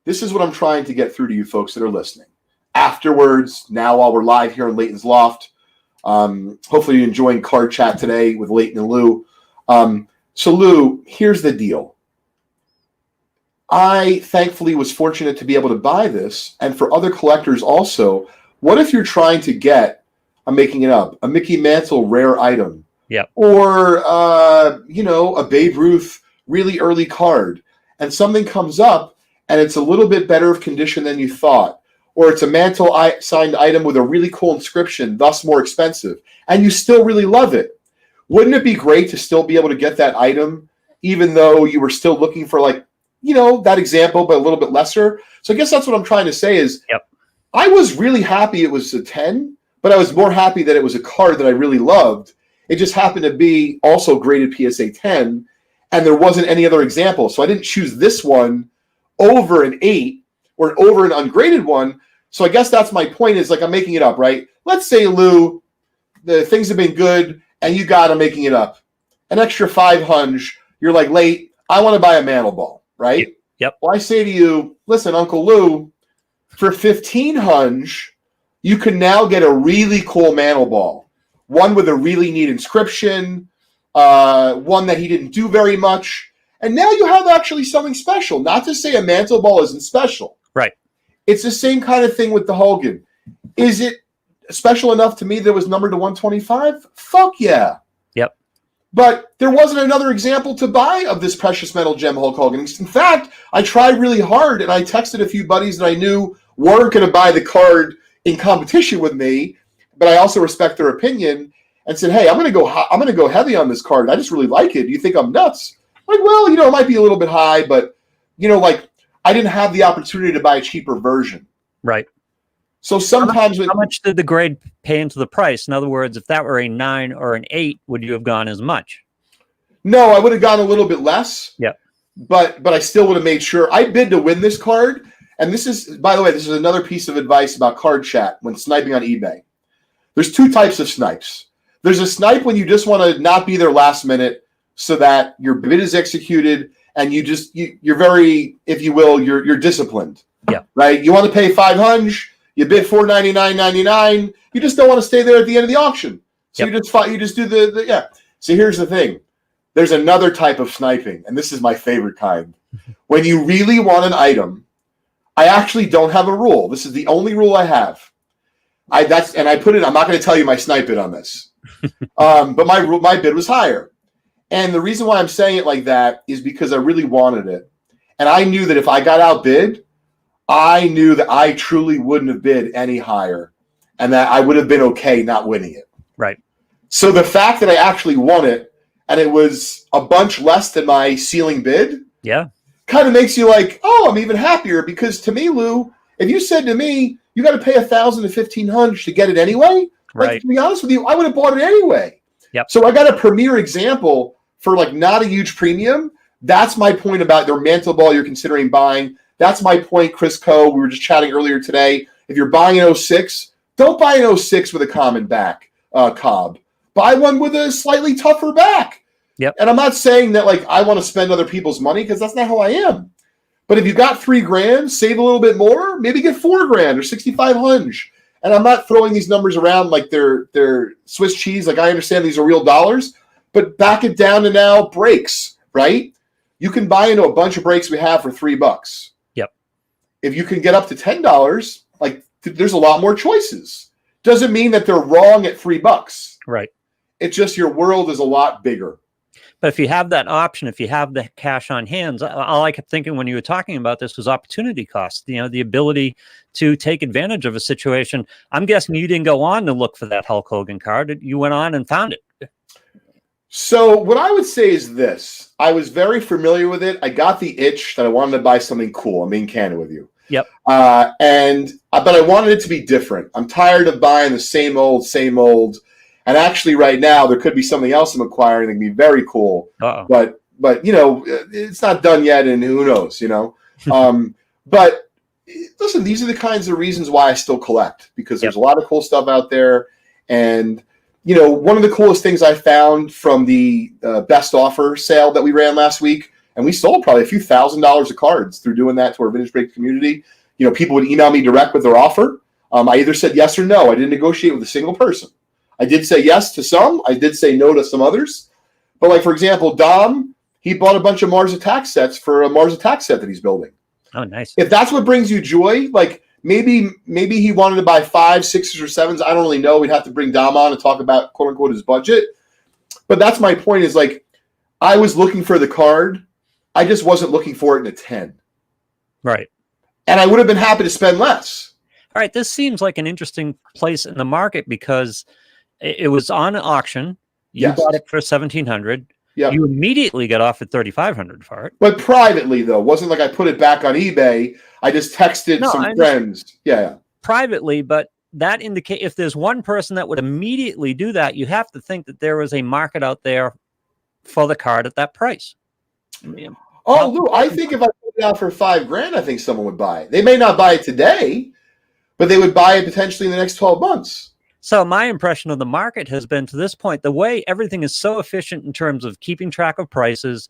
This is what I'm trying to get through to you folks that are listening. Afterwards, now while we're live here on Leighton's Loft, hopefully you're enjoying Card Chat today with Leighton and Lou. So Lou, here's the deal. I thankfully was fortunate to be able to buy this, and for other collectors also, what if you're trying to get, I'm making it up, a Mickey Mantle rare item? Yeah. Or, a Babe Ruth really early card, and something comes up and it's a little bit better of condition than you thought, or it's a Mantle signed item with a really cool inscription, thus more expensive, and you still really love it. Wouldn't it be great to still be able to get that item, even though you were still looking for that example, but a little bit lesser? So I guess that's what I'm trying to say is, I was really happy it was a 10, but I was more happy that it was a card that I really loved. It just happened to be also graded PSA 10, and there wasn't any other example. So I didn't choose this one over an 8 or over an ungraded one. So I guess that's my point is, I'm making it up, right? Let's say, Lou, the things have been good, and you got, I'm making it up, an extra $500. You're like, late, I want to buy a Mantle ball, right? Yep. Well, I say to you, listen, Uncle Lou, for $1,500, you can now get a really cool Mantle ball, one with a really neat inscription, one that he didn't do very much, and now you have actually something special. Not to say a Mantle ball isn't special. Right. It's the same kind of thing with the Hogan. Is it special enough to me that it was numbered to 125? Fuck yeah. Yep. But there wasn't another example to buy of this precious metal gem Hulk Hogan. In fact, I tried really hard, and I texted a few buddies that I knew weren't going to buy the card in competition with me, but I also respect their opinion, and said, hey, I'm going to go heavy on this card. I just really like it. Do you think I'm nuts? Like, well, it might be a little bit high, but, I didn't have the opportunity to buy a cheaper version. Right. So sometimes... How much did the grade pay into the price? In other words, if that were a 9 or an 8, would you have gone as much? No, I would have gone a little bit less. Yeah. But I still would have made sure. I bid to win this card. And this is, by the way, this is another piece of advice about Card Chat when sniping on eBay. There's 2 types of snipes. There's a snipe when you just want to not be there last minute so that your bid is executed and you're very, if you will, you're disciplined. Yeah. Right. You want to pay $500, you bid $499.99. You just don't want to stay there at the end of the auction. So you just do the yeah. So here's the thing. There's another type of sniping, and this is my favorite kind. When you really want an item, I actually don't have a rule. This is the only rule I have. I put it. I'm not going to tell you my snipe bid on this, but my bid was higher. And the reason why I'm saying it like that is because I really wanted it, and I knew that if I got outbid, I knew that I truly wouldn't have bid any higher, and that I would have been okay not winning it. Right. So the fact that I actually won it, and it was a bunch less than my ceiling bid, kind of makes you like, oh, I'm even happier, because to me, Lou, if you said to me, you got to pay $1,000 to $1,500 to get it anyway, like, to be honest with you, I would have bought it anyway. Yep. So I got a premier example for like not a huge premium. That's my point about the mantle ball you're considering buying. That's my point, Chris Coe. We were just chatting earlier today. If you're buying an 06, don't buy an 06 with a common back cob. Buy one with a slightly tougher back. Yep. And I'm not saying that like I want to spend other people's money, because that's not how I am. But if you got $3,000, save a little bit more, maybe get $4,000 or $6,500. And I'm not throwing these numbers around like they're Swiss cheese. Like, I understand these are real dollars, but back it down to now brakes, right? You can buy into a bunch of brakes we have for $3. Yep. If you can get up to $10, like there's a lot more choices. Doesn't mean that they're wrong at $3. Right. It's just your world is a lot bigger. But if you have that option, if you have the cash on hands, all I kept thinking when you were talking about this was opportunity cost, the ability to take advantage of a situation. I'm guessing you didn't go on to look for that Hulk Hogan card. You went on and found it. So what I would say is this. I was very familiar with it. I got the itch that I wanted to buy something cool. I'm being candid with you. Yep. But I wanted it to be different. I'm tired of buying the same old. And actually, right now, there could be something else I'm acquiring that can be very cool. Uh-oh. But it's not done yet, and who knows, But listen, these are the kinds of reasons why I still collect, because there's a lot of cool stuff out there. And, one of the coolest things I found from the best offer sale that we ran last week, and we sold probably a few $1,000s of cards through doing that to our Vintage Break community. People would email me direct with their offer. I either said yes or no. I didn't negotiate with a single person. I did say yes to some. I did say no to some others. But like, for example, Dom, he bought a bunch of Mars Attack sets for a Mars Attack set that he's building. Oh, nice. If that's what brings you joy, like maybe he wanted to buy 5, 6s, or 7s. I don't really know. We'd have to bring Dom on and talk about, quote unquote, his budget. But that's my point, is like, I was looking for the card. I just wasn't looking for it in a 10. Right. And I would have been happy to spend less. All right. This seems like an interesting place in the market, because it was on auction. You bought it for $1,700. Yep. You immediately got offered $3,500 for it. But privately, though, wasn't like I put it back on eBay. I just texted some friends. Yeah. Privately, but that indicate if there's one person that would immediately do that, you have to think that there is a market out there for the card at that price. Lou, I think if I put it out for $5,000, I think someone would buy it. They may not buy it today, but they would buy it potentially in the next 12 months. So my impression of the market has been, to this point, the way everything is so efficient in terms of keeping track of prices,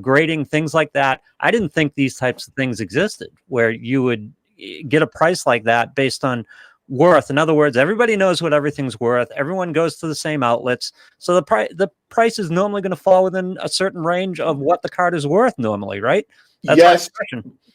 grading, things like that. I didn't think these types of things existed, where you would get a price like that based on worth. In other words, everybody knows what everything's worth. Everyone goes to the same outlets. So the price is normally going to fall within a certain range of what the card is worth normally, right? That's yes,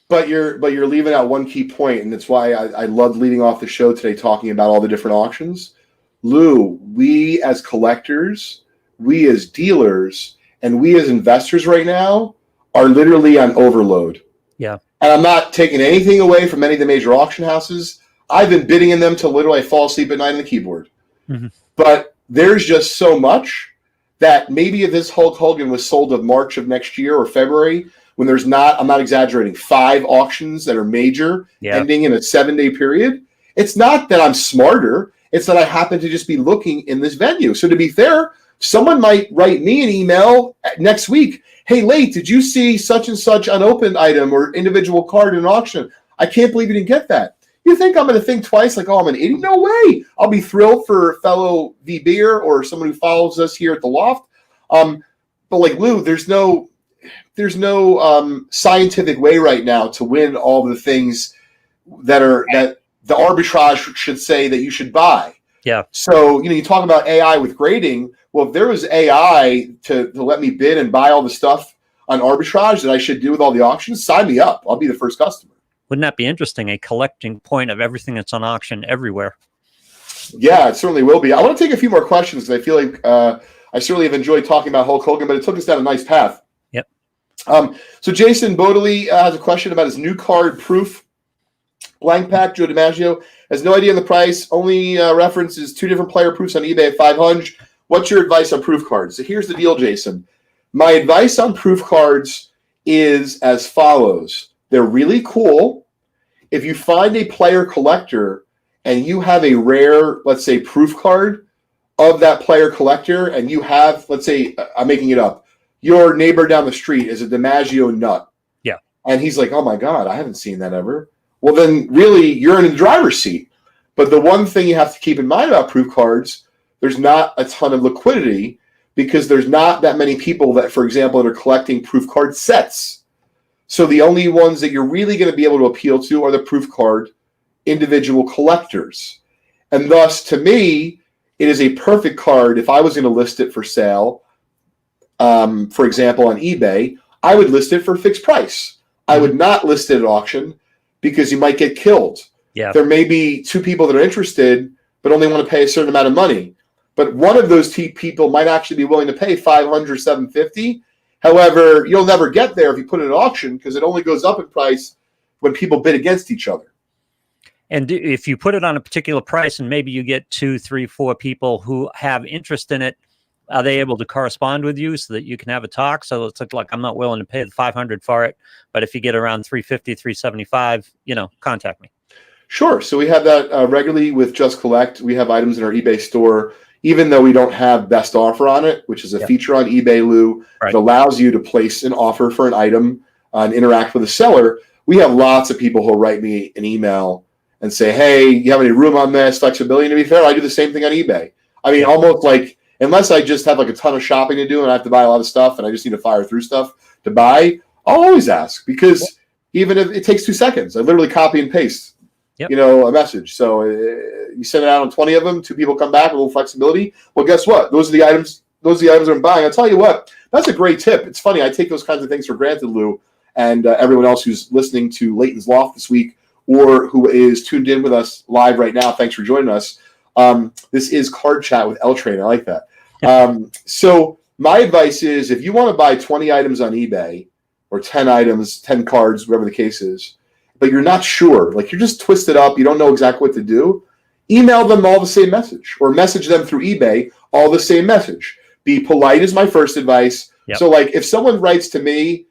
but you're leaving out one key point, and that's why I loved leading off the show today talking about all the different auctions. Lou, we as collectors, we as dealers, and we as investors right now are literally on overload. Yeah. And I'm not taking anything away from any of the major auction houses. I've been bidding in them till literally I fall asleep at night on the keyboard. Mm-hmm. But there's just so much that maybe if this Hulk Hogan was sold of March of next year or February, when there's not, I'm not exaggerating, 5 auctions that are major, ending in a 7-day period, it's not that I'm smarter. It's that I happen to just be looking in this venue. So to be fair, someone might write me an email next week. Hey, Leighton, did you see such and such unopened item or individual card in an auction? I can't believe you didn't get that. You think I'm going to think twice like, oh, I'm an idiot? No way. I'll be thrilled for a fellow V-Beer or someone who follows us here at the Loft. But like, Lou, there's no scientific way right now to win all the things that the arbitrage should say that you should buy. Yeah. So, you talk about AI with grading. Well, if there was AI to let me bid and buy all the stuff on arbitrage that I should do with all the auctions, sign me up. I'll be the first customer. Wouldn't that be interesting? A collecting point of everything that's on auction everywhere. Yeah, it certainly will be. I want to take a few more questions because I feel like I certainly have enjoyed talking about Hulk Hogan, but it took us down a nice path. Yep. So Jason Bodley has a question about his new card proof blank pack. Joe DiMaggio has no idea on the price. Only references 2 different player proofs on eBay at $500. What's your advice on proof cards? So here's the deal, Jason. My advice on proof cards is as follows. They're really cool. If you find a player collector and you have a rare, let's say, proof card of that player collector, and you have, let's say, I'm making it up, your neighbor down the street is a DiMaggio nut. Yeah. And he's like, oh my God, I haven't seen that ever. Well, then really you're in the driver's seat. But the one thing you have to keep in mind about proof cards, there's not a ton of liquidity because there's not that many people that, for example, that are collecting proof card sets. So the only ones that you're really going to be able to appeal to are the proof card individual collectors. And thus, to me, it is a perfect card. If I was going to list it for sale, for example, on eBay, I would list it for fixed price. I would not list it at auction because you might get killed. Yeah. There may be 2 people that are interested, but only want to pay a certain amount of money. But one of those people might actually be willing to pay $500, $750. However, you'll never get there if you put it at auction because it only goes up in price when people bid against each other. And if you put it on a particular price and maybe you get 2, 3, 4 people who have interest in it, are they able to correspond with you so that you can have a talk? So it's like, I'm not willing to pay the $500 for it, but if you get around $350, $375, contact me. Sure. So we have that regularly with Just Collect. We have items in our eBay store, even though we don't have best offer on it, which is a feature on eBay, Lou, that allows you to place an offer for an item and interact with the seller. We have lots of people who will write me an email and say, hey, you have any room on this, flexibility? And to be fair, I do the same thing on eBay. I mean, almost like, unless I just have like a ton of shopping to do and I have to buy a lot of stuff and I just need to fire through stuff to buy, I'll always ask because even if it takes 2 seconds, I literally copy and paste, a message. So you send it out on 20 of them, 2 people come back with a little flexibility. Well, guess what? Those are the items I'm buying. I'll tell you what, that's a great tip. It's funny. I take those kinds of things for granted, Lou, and everyone else who's listening to Leighton's Loft this week or who is tuned in with us live right now. Thanks for joining us. This is Card Chat with L Train. I like that. So my advice is if you want to buy 20 items on eBay or 10 items, 10 cards, whatever the case is, but you're not sure, like you're just twisted up, you don't know exactly what to do, email them all the same message or message them through eBay, all the same message. Be polite is my first advice. Yep. So like if someone writes to me,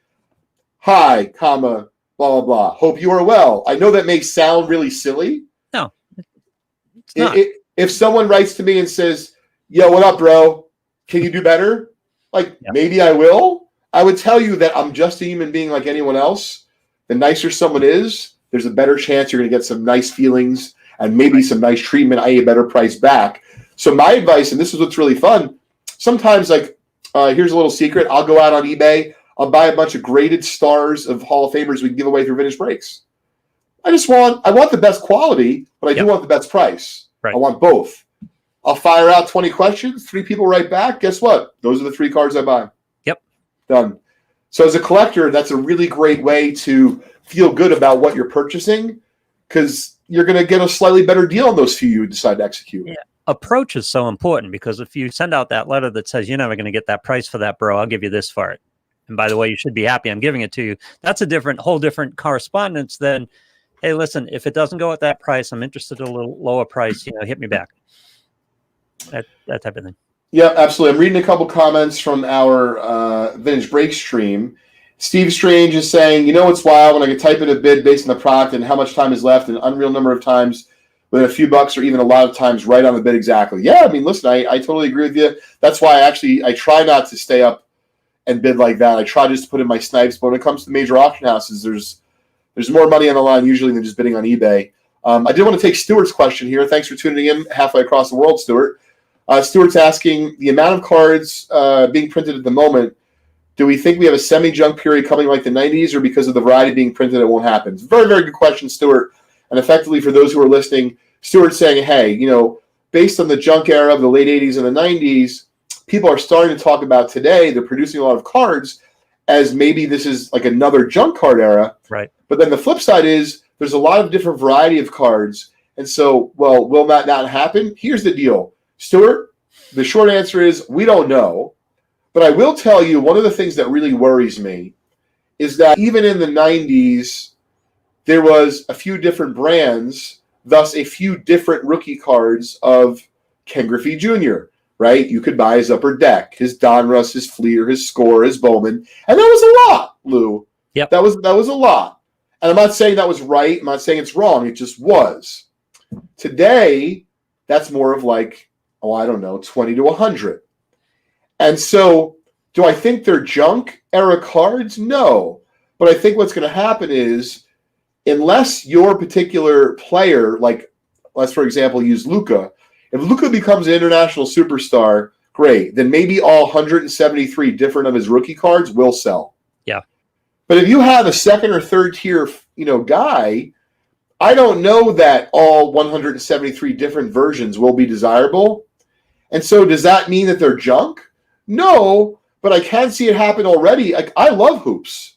hi, comma, blah, blah, blah, hope you are well. I know that may sound really silly. No, it's not. If someone writes to me and says, yo, what up, bro? Can you do better? Maybe I will. I would tell you that I'm just a human being like anyone else. The nicer someone is, there's a better chance you're going to get some nice feelings and maybe some nice treatment, i.e. a better price back. So my advice, and this is what's really fun, sometimes here's a little secret. I'll go out on eBay. I'll buy a bunch of graded stars of Hall of Famers we can give away through Vintage Breaks. I want the best quality, but I do want the best price. Right. I want both. I'll fire out 20 questions, 3 people write back. Guess what? Those are the 3 cards I buy. Yep. Done. So as a collector, that's a really great way to feel good about what you're purchasing because you're going to get a slightly better deal on those few you decide to execute. Yeah. Approach is so important because if you send out that letter that says, you're never going to get that price for that, bro, I'll give you this for it. And by the way, you should be happy I'm giving it to you. That's a whole different correspondence than, hey, listen, if it doesn't go at that price, I'm interested in a little lower price, hit me back. That type of thing. Yeah, absolutely. I'm reading a couple comments from our Vintage Break stream. Steve Strange is saying, it's wild when I can type in a bid based on the product and how much time is left, an unreal number of times with a few bucks or even a lot of times right on the bid exactly. Yeah, I mean, listen, I totally agree with you. That's why I try not to stay up and bid like that. I try just to put in my snipes. But when it comes to major auction houses, there's more money on the line usually than just bidding on eBay. I did want to take Stuart's question here. Thanks for tuning in halfway across the world, Stuart. Stuart's asking the amount of cards being printed at the moment. Do we think we have a semi-junk period coming like the 90s, or because of the variety being printed, it won't happen? It's a very, very good question, Stuart. And effectively, for those who are listening, Stuart's saying, hey, based on the junk era of the late 80s and the 90s, people are starting to talk about today, they're producing a lot of cards as maybe this is like another junk card era. Right. But then the flip side is there's a lot of different variety of cards. And so, well, will that not happen? Here's the deal, Stuart. The short answer is we don't know. But I will tell you, one of the things that really worries me is that even in the 90s, there was a few different brands, thus a few different rookie cards of Ken Griffey Jr., right? You could buy his upper deck, his Donruss, his Fleer, his Score, his Bowman. And that was a lot, Lou. Yep. That was a lot. And I'm not saying that was right. I'm not saying it's wrong. It just was. Today, that's more of like, 20 to 100. And so, do I think they're junk era cards? No. But I think what's going to happen is, unless your particular player, like let's for example use Luka, if Luka becomes an international superstar, great. Then maybe all 173 different of his rookie cards will sell. Yeah. But if you have a second or third tier, guy, I don't know that all 173 different versions will be desirable. And so does that mean that they're junk? No, but I can see it happen already. Like, I love hoops,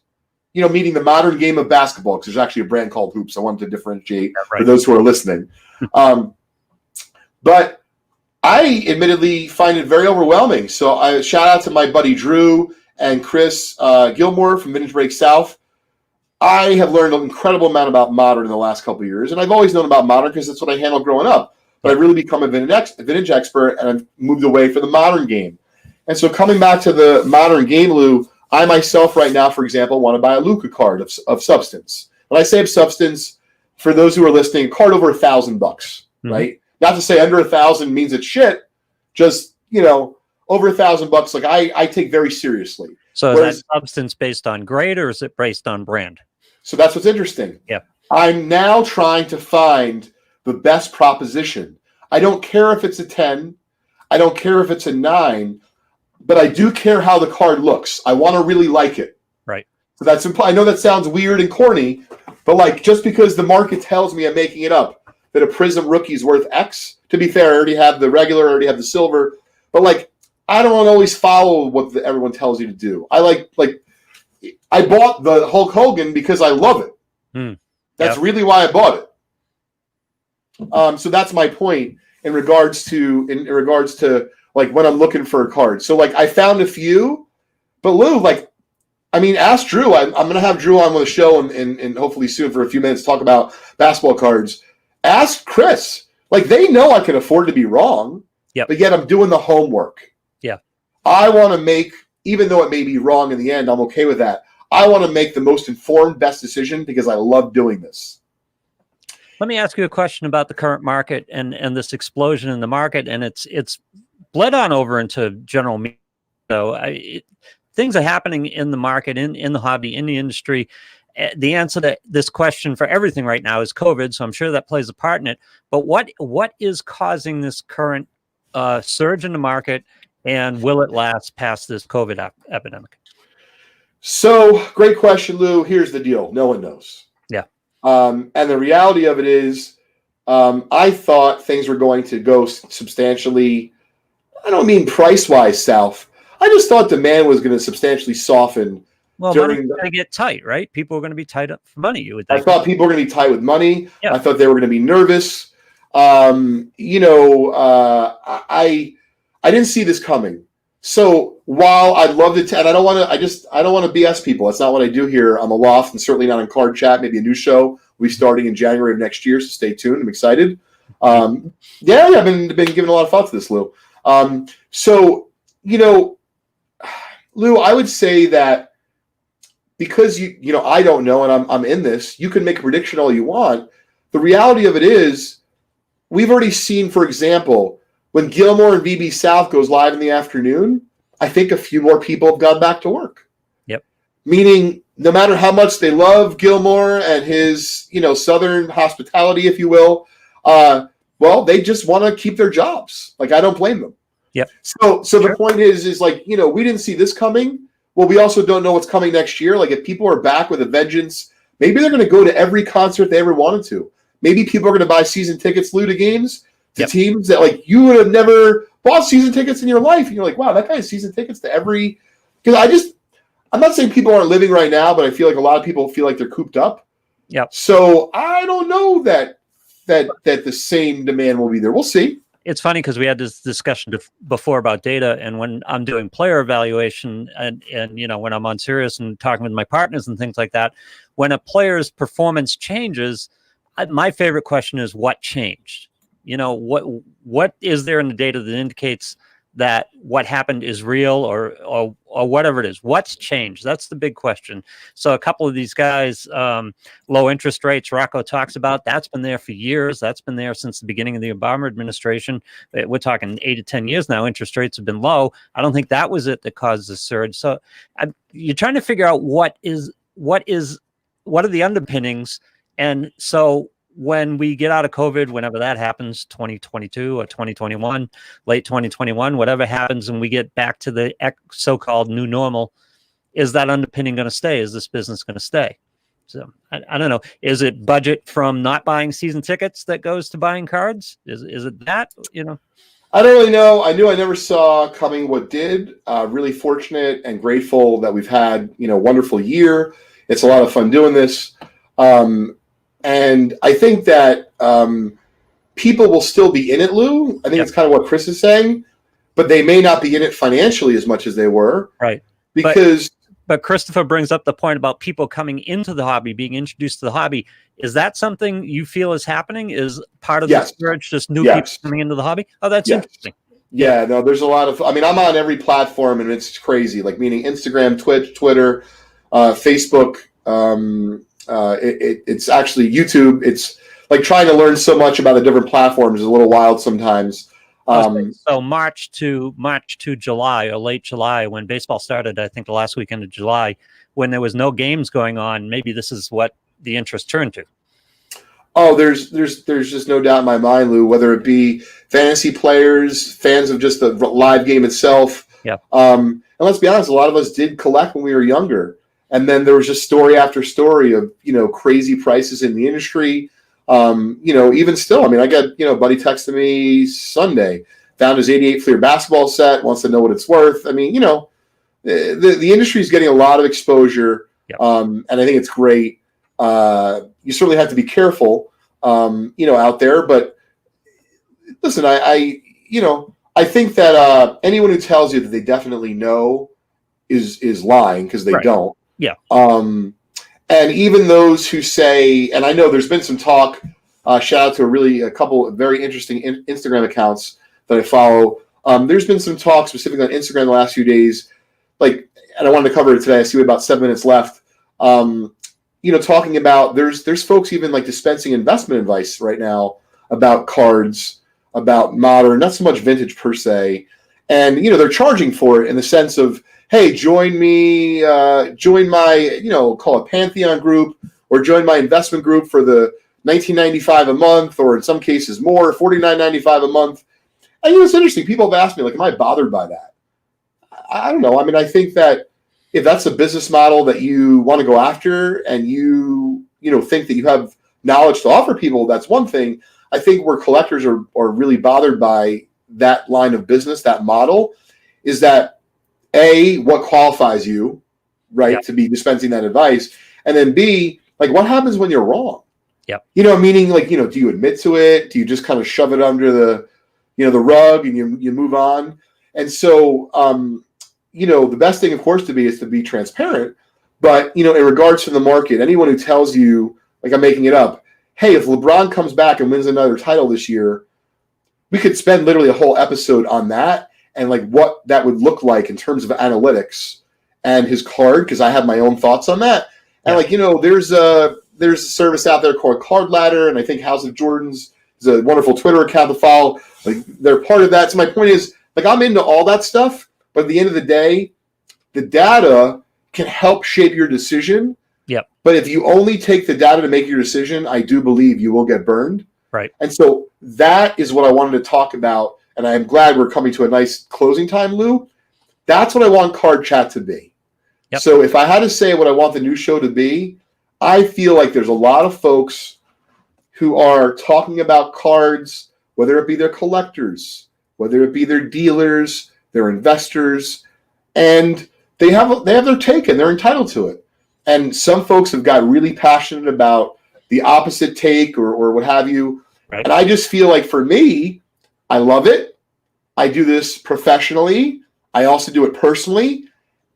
meaning the modern game of basketball, because there's actually a brand called Hoops. I wanted to differentiate for those who are listening. But I admittedly find it very overwhelming. So I shout out to my buddy Drew and Chris Gilmore from Vintage Break South. I have learned an incredible amount about modern in the last couple of years, and I've always known about modern because that's what I handled growing up. But I've really become a vintage expert, and I've moved away from the modern game. And so coming back to the modern game, Lou, I myself right now, for example, want to buy a Luka card of substance. When I say of substance, for those who are listening, a card over $1,000, right? Not to say under 1,000 means it's shit, just, over $1,000, like I take very seriously. So is that substance based on grade, or is it based on brand? So that's what's interesting. Yeah. I'm now trying to find the best proposition. I don't care if it's a 10. I don't care if it's a 9. But I do care how the card looks. I want to really like it. Right. So that's implied. I know that sounds weird and corny, but like just because the market tells me, I'm making it up, that a Prism rookie is worth X. To be fair, I already have the regular, I already have the silver. But like, I don't always follow what everyone tells you to do. I I bought the Hulk Hogan because I love it. That's really why I bought it. So that's my point in regards to like when I'm looking for a card. So like I found a few, but Lou, ask Drew. I'm going to have Drew on with a show and hopefully soon for a few minutes talk about basketball cards. Ask Chris. Like, they know I can afford to be wrong, but yet I'm doing the homework. Yeah. I want to make, even though it may be wrong in the end, I'm okay with that. I want to make the most informed, best decision because I love doing this. Let me ask you a question about the current market and this explosion in the market, and it's bled on over into general media. So things are happening in the market, in the hobby, in the industry. The answer to this question for everything right now is COVID, so I'm sure that plays a part in it. But what is causing this current surge in the market, and will it last past this COVID epidemic? So, great question, Lou. Here's the deal. No one knows. Yeah. And the reality of it is, I thought things were going to go substantially, I don't mean price-wise south. I just thought demand was going to substantially soften. Well, money's going to get tight, right? People are going to be tight up for money, you would think. I thought people were going to be tight with money. Yeah. I thought they were going to be nervous. I didn't see this coming. So while I'd love to, and I don't want to BS people. That's not what I do here on the Loft, and certainly not on Card Chat. Maybe a new show will be starting in January of next year. So stay tuned. I'm excited. I've been giving a lot of thought to this, Lou. Lou, I would say that because I don't know, and I'm in this. You can make a prediction all you want. The reality of it is, we've already seen, for example, when Gilmore and VB South goes live in the afternoon, I think a few more people have gone back to work. Yep. Meaning, no matter how much they love Gilmore and his, Southern hospitality, if you will, they just want to keep their jobs. Like, I don't blame them. Yep. So the point is like, we didn't see this coming, well, we also don't know what's coming next year. Like if people are back with a vengeance, maybe they're going to go to every concert they ever wanted to. Maybe people are going to buy season tickets, Lou, to games, to teams that like you would have never bought season tickets in your life. And you're like, wow, that guy has season tickets to every, because I'm not saying people aren't living right now, but I feel like a lot of people feel like they're cooped up. Yep. So I don't know that the same demand will be there. We'll see. It's funny because we had this discussion before about data, and when I'm doing player evaluation and when I'm on Sirius and talking with my partners and things like that, when a player's performance changes, my favorite question is what changed? What is there in the data that indicates that what happened is real or whatever it is? What's changed? That's the big question. So a couple of these guys, low interest rates, Rocco talks about, that's been there for years. That's been there since the beginning of the Obama administration. We're talking 8 to 10 years now. Interest rates have been low. I don't think that was it that caused the surge. So you're trying to figure out what are the underpinnings. And so when we get out of COVID, whenever that happens, 2022 or 2021, late 2021, whatever happens, and we get back to the so-called new normal, is that underpinning going to stay? Is this business going to stay? So I don't know. Is it budget from not buying season tickets that goes to buying cards? Is it that, I don't really know. I knew I never saw coming what did. Really fortunate and grateful that we've had, a wonderful year. It's a lot of fun doing this. And I think that people will still be in it, Lou. I think it's kind of what Chris is saying, but they may not be in it financially as much as they were. Right. Because but Christopher brings up the point about people coming into the hobby, being introduced to the hobby. Is that something you feel is happening? Is part of the surge just new people coming into the hobby? Oh, that's interesting. Yeah, no, there's a lot of, I'm on every platform and it's crazy, like meaning Instagram, Twitch, Twitter, Facebook, it's actually YouTube. It's like trying to learn so much about the different platforms is a little wild sometimes. So March to July or late July, when baseball started, I think the last weekend of July, when there was no games going on, maybe this is what the interest turned to. Oh, there's just no doubt in my mind, Lou, whether it be fantasy players, fans of just the live game itself. Yeah. And let's be honest, a lot of us did collect when we were younger. And then there was just story after story of, crazy prices in the industry. Even still, I got, a buddy texted me Sunday, found his 88 Fleer basketball set, wants to know what it's worth. The industry is getting a lot of exposure. Yep. And I think it's great. You certainly have to be careful, out there. But listen, I think that anyone who tells you that they definitely know is lying because they don't. Yeah. And even those who say, and I know there's been some talk, shout out to a couple of very interesting Instagram accounts that I follow. There's been some talk specifically on Instagram the last few days, and I wanted to cover it today. I see we have about 7 minutes left. Talking about there's folks even like dispensing investment advice right now about cards, about modern, not so much vintage per se. And, they're charging for it in the sense of, hey, join me, join my, call it Pantheon group, or join my investment group for the $19.95 a month, or in some cases more, $49.95 a month. And it's interesting. People have asked me, am I bothered by that? I don't know. I think that if that's a business model that you want to go after and you think that you have knowledge to offer people, that's one thing. I think where collectors are really bothered by that line of business, that model, is that A, what qualifies you, right, to be dispensing that advice, and then B, what happens when you're wrong? Yeah. Meaning do you admit to it? Do you just kind of shove it under the rug and you move on? And so, the best thing, of course, is to be transparent. But, in regards to the market, anyone who tells you, I'm making it up, hey, if LeBron comes back and wins another title this year, we could spend literally a whole episode on that and what that would look like in terms of analytics and his card, because I have my own thoughts on that. And there's a service out there called Card Ladder, and I think House of Jordans is a wonderful Twitter account to follow. They're part of that. So my point is, I'm into all that stuff, but at the end of the day, the data can help shape your decision. Yep. But if you only take the data to make your decision, I do believe you will get burned. Right. And so that is what I wanted to talk about, and I'm glad we're coming to a nice closing time, Lou. That's what I want Card Chat to be. Yep. So if I had to say what I want the new show to be, I feel like there's a lot of folks who are talking about cards, whether it be their collectors, whether it be their dealers, their investors, and they have their take and they're entitled to it. And some folks have got really passionate about the opposite take or what have you. Right. And I just feel like for me, I love it. I do this professionally. I also do it personally.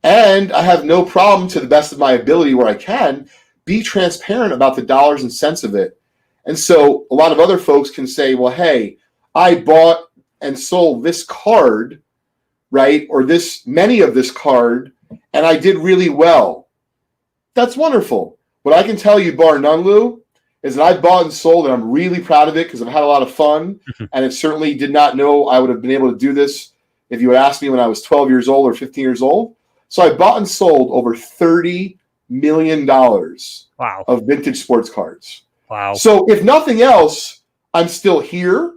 And I have no problem, to the best of my ability where I can, be transparent about the dollars and cents of it. And so a lot of other folks can say, well, hey, I bought and sold this card, right? Or many of this card, and I did really well. That's wonderful. What I can tell you, bar none, Lou, is that I bought and sold, and I'm really proud of it because I've had a lot of fun. And it certainly did not know I would have been able to do this if you had asked me when I was 12 years old or 15 years old. So I bought and sold over $30 million Wow. of vintage sports cards. Wow. So if nothing else, I'm still here.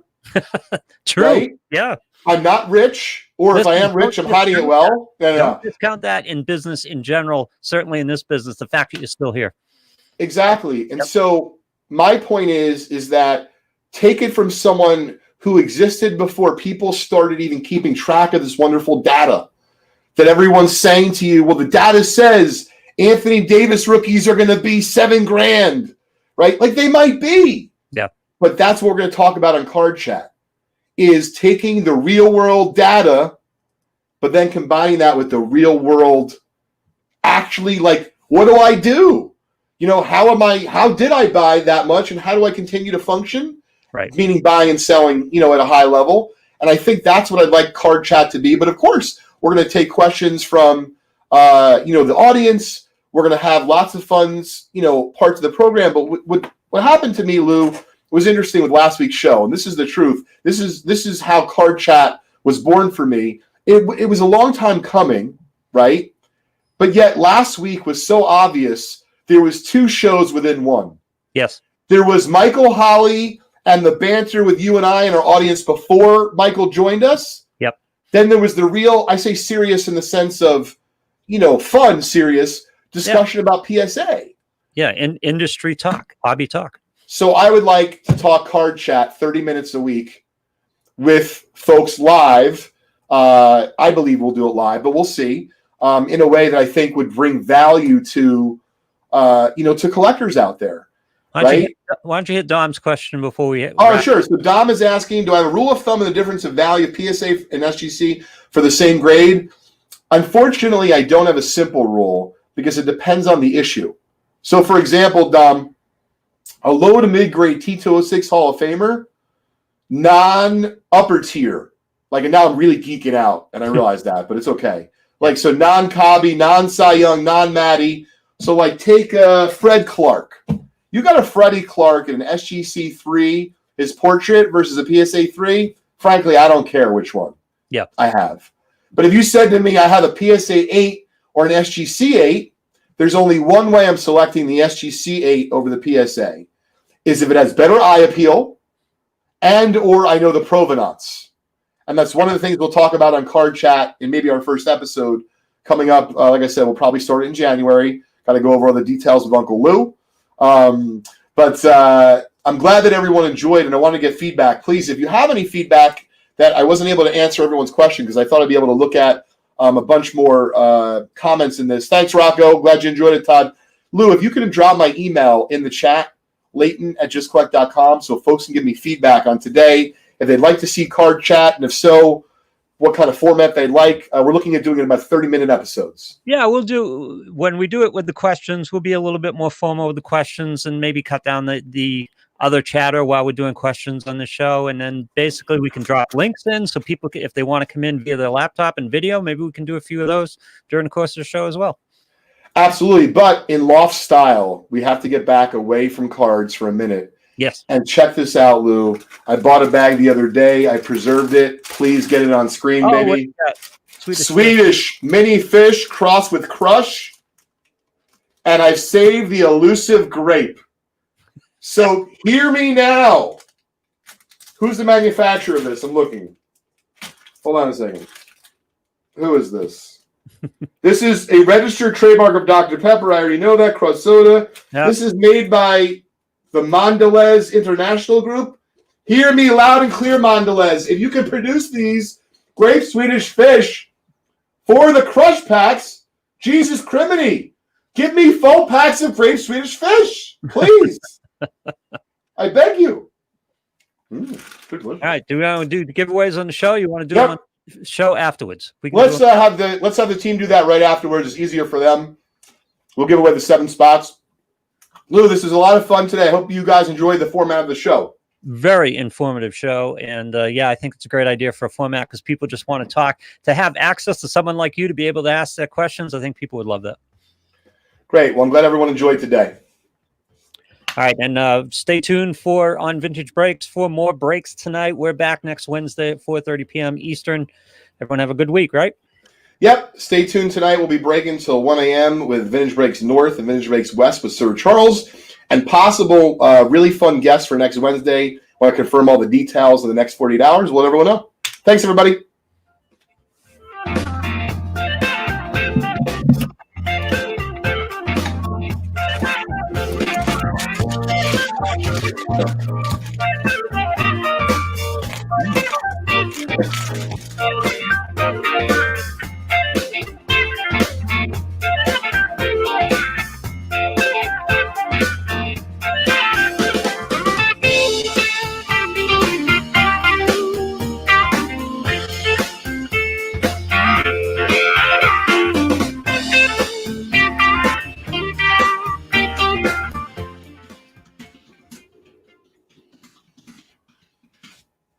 True. Right? Yeah. I'm not rich, or if I am rich, I'm hiding it well. Don't discount that in business in general, certainly in this business, the fact that you're still here. Exactly. And so my point is that take it from someone who existed before people started even keeping track of this wonderful data, that everyone's saying to you, well, the data says Anthony Davis rookies are going to be $7,000, right? Like they might be. Yeah. But that's what we're going to talk about on Card Chat, is taking the real world data, but then combining that with the real world, actually, like, what do I do? You know, how did I buy that much, and how do I continue to function? Right. Meaning buying and selling, at a high level. And I think that's what I'd like Card Chat to be. But of course, we're going to take questions from, the audience. We're going to have lots of fun, parts of the program. But what happened to me, Lou, was interesting with last week's show. And this is the truth. This is how Card Chat was born for me. It was a long time coming, right? But yet last week was so obvious. There was two shows within one. Yes. There was Michael Holly and the banter with you and I and our audience before Michael joined us. Yep. Then there was the real, I say serious in the sense of, fun, serious discussion about PSA. Yeah, and industry talk, hobby talk. So I would like to talk Card Chat 30 minutes a week with folks live. I believe we'll do it live, but we'll see, in a way that I think would bring value to collectors out there. Why don't you hit Dom's question before we hit? Oh, sure. So Dom is asking, do I have a rule of thumb on the difference of value of PSA and SGC for the same grade? Unfortunately, I don't have a simple rule because it depends on the issue. So, for example, Dom, a low to mid-grade T206 Hall of Famer, non-upper tier. Like, and now I'm really geeking out, and I realize that, but it's okay. Like, so non-Cobby, non-Cy Young, non-Matty. So, like, take Fred Clark. You got a Freddie Clark in an SGC 3, his portrait versus a PSA 3. Frankly, I don't care which one. Yeah, I have. But if you said to me, I have a PSA 8 or an SGC 8, there's only one way I'm selecting the SGC 8 over the PSA, is if it has better eye appeal and or I know the provenance. And that's one of the things we'll talk about on Card Chat in maybe our first episode coming up. Like I said, we'll probably start it in January. Got to go over all the details with Uncle Lou. But I'm glad that everyone enjoyed, and I want to get feedback. Please, if you have any feedback that I wasn't able to answer everyone's question because I thought I'd be able to look at a bunch more comments in this. Thanks, Rocco. Glad you enjoyed it, Todd. Lou, if you could drop my email in the chat, Leighton@justcollect.com, so folks can give me feedback on today, if they'd like to see Card Chat, and if so, what kind of format they'd like. We're looking at doing it in about 30-minute episodes. Yeah, we'll do, when we do it with the questions, we'll be a little bit more formal with the questions and maybe cut down the other chatter while we're doing questions on the show. And then basically we can drop links in so people, if they want to come in via their laptop and video, maybe we can do a few of those during the course of the show as well. Absolutely. But in Loft style, we have to get back away from cards for a minute. Yes. And check this out, Lou. I bought a bag the other day. I preserved it. Please get it on screen, baby. Swedish mini fish crossed with crush. And I've saved the elusive grape. So hear me now. Who's the manufacturer of this? I'm looking. Hold on a second. Who is this? This is a registered trademark of Dr. Pepper. I already know that. Cross Soda. Yep. This is made by the Mondelez International Group. Hear me loud and clear, Mondelez. If you can produce these grape Swedish fish for the crush packs, Jesus criminy, give me full packs of grape Swedish fish, please. I beg you. All right. Do we want to do giveaways on the show? You want to do them on the show afterwards? We can let's have the team do that right afterwards. It's easier for them. We'll give away the 7 spots. Lou, this is a lot of fun today. I hope you guys enjoyed the format of the show. Very informative show. And I think it's a great idea for a format because people just want to talk. To have access to someone like you to be able to ask their questions, I think people would love that. Great. Well, I'm glad everyone enjoyed today. All right. And stay tuned on Vintage Breaks for more breaks tonight. We're back next Wednesday at 4:30 p.m. Eastern. Everyone have a good week, right? Yep. Stay tuned tonight. We'll be breaking until 1 a.m. with Vintage Breaks North and Vintage Breaks West with Sir Charles and possible really fun guests for next Wednesday. I want to confirm all the details of the next 48 hours. We'll let everyone know. Thanks, everybody.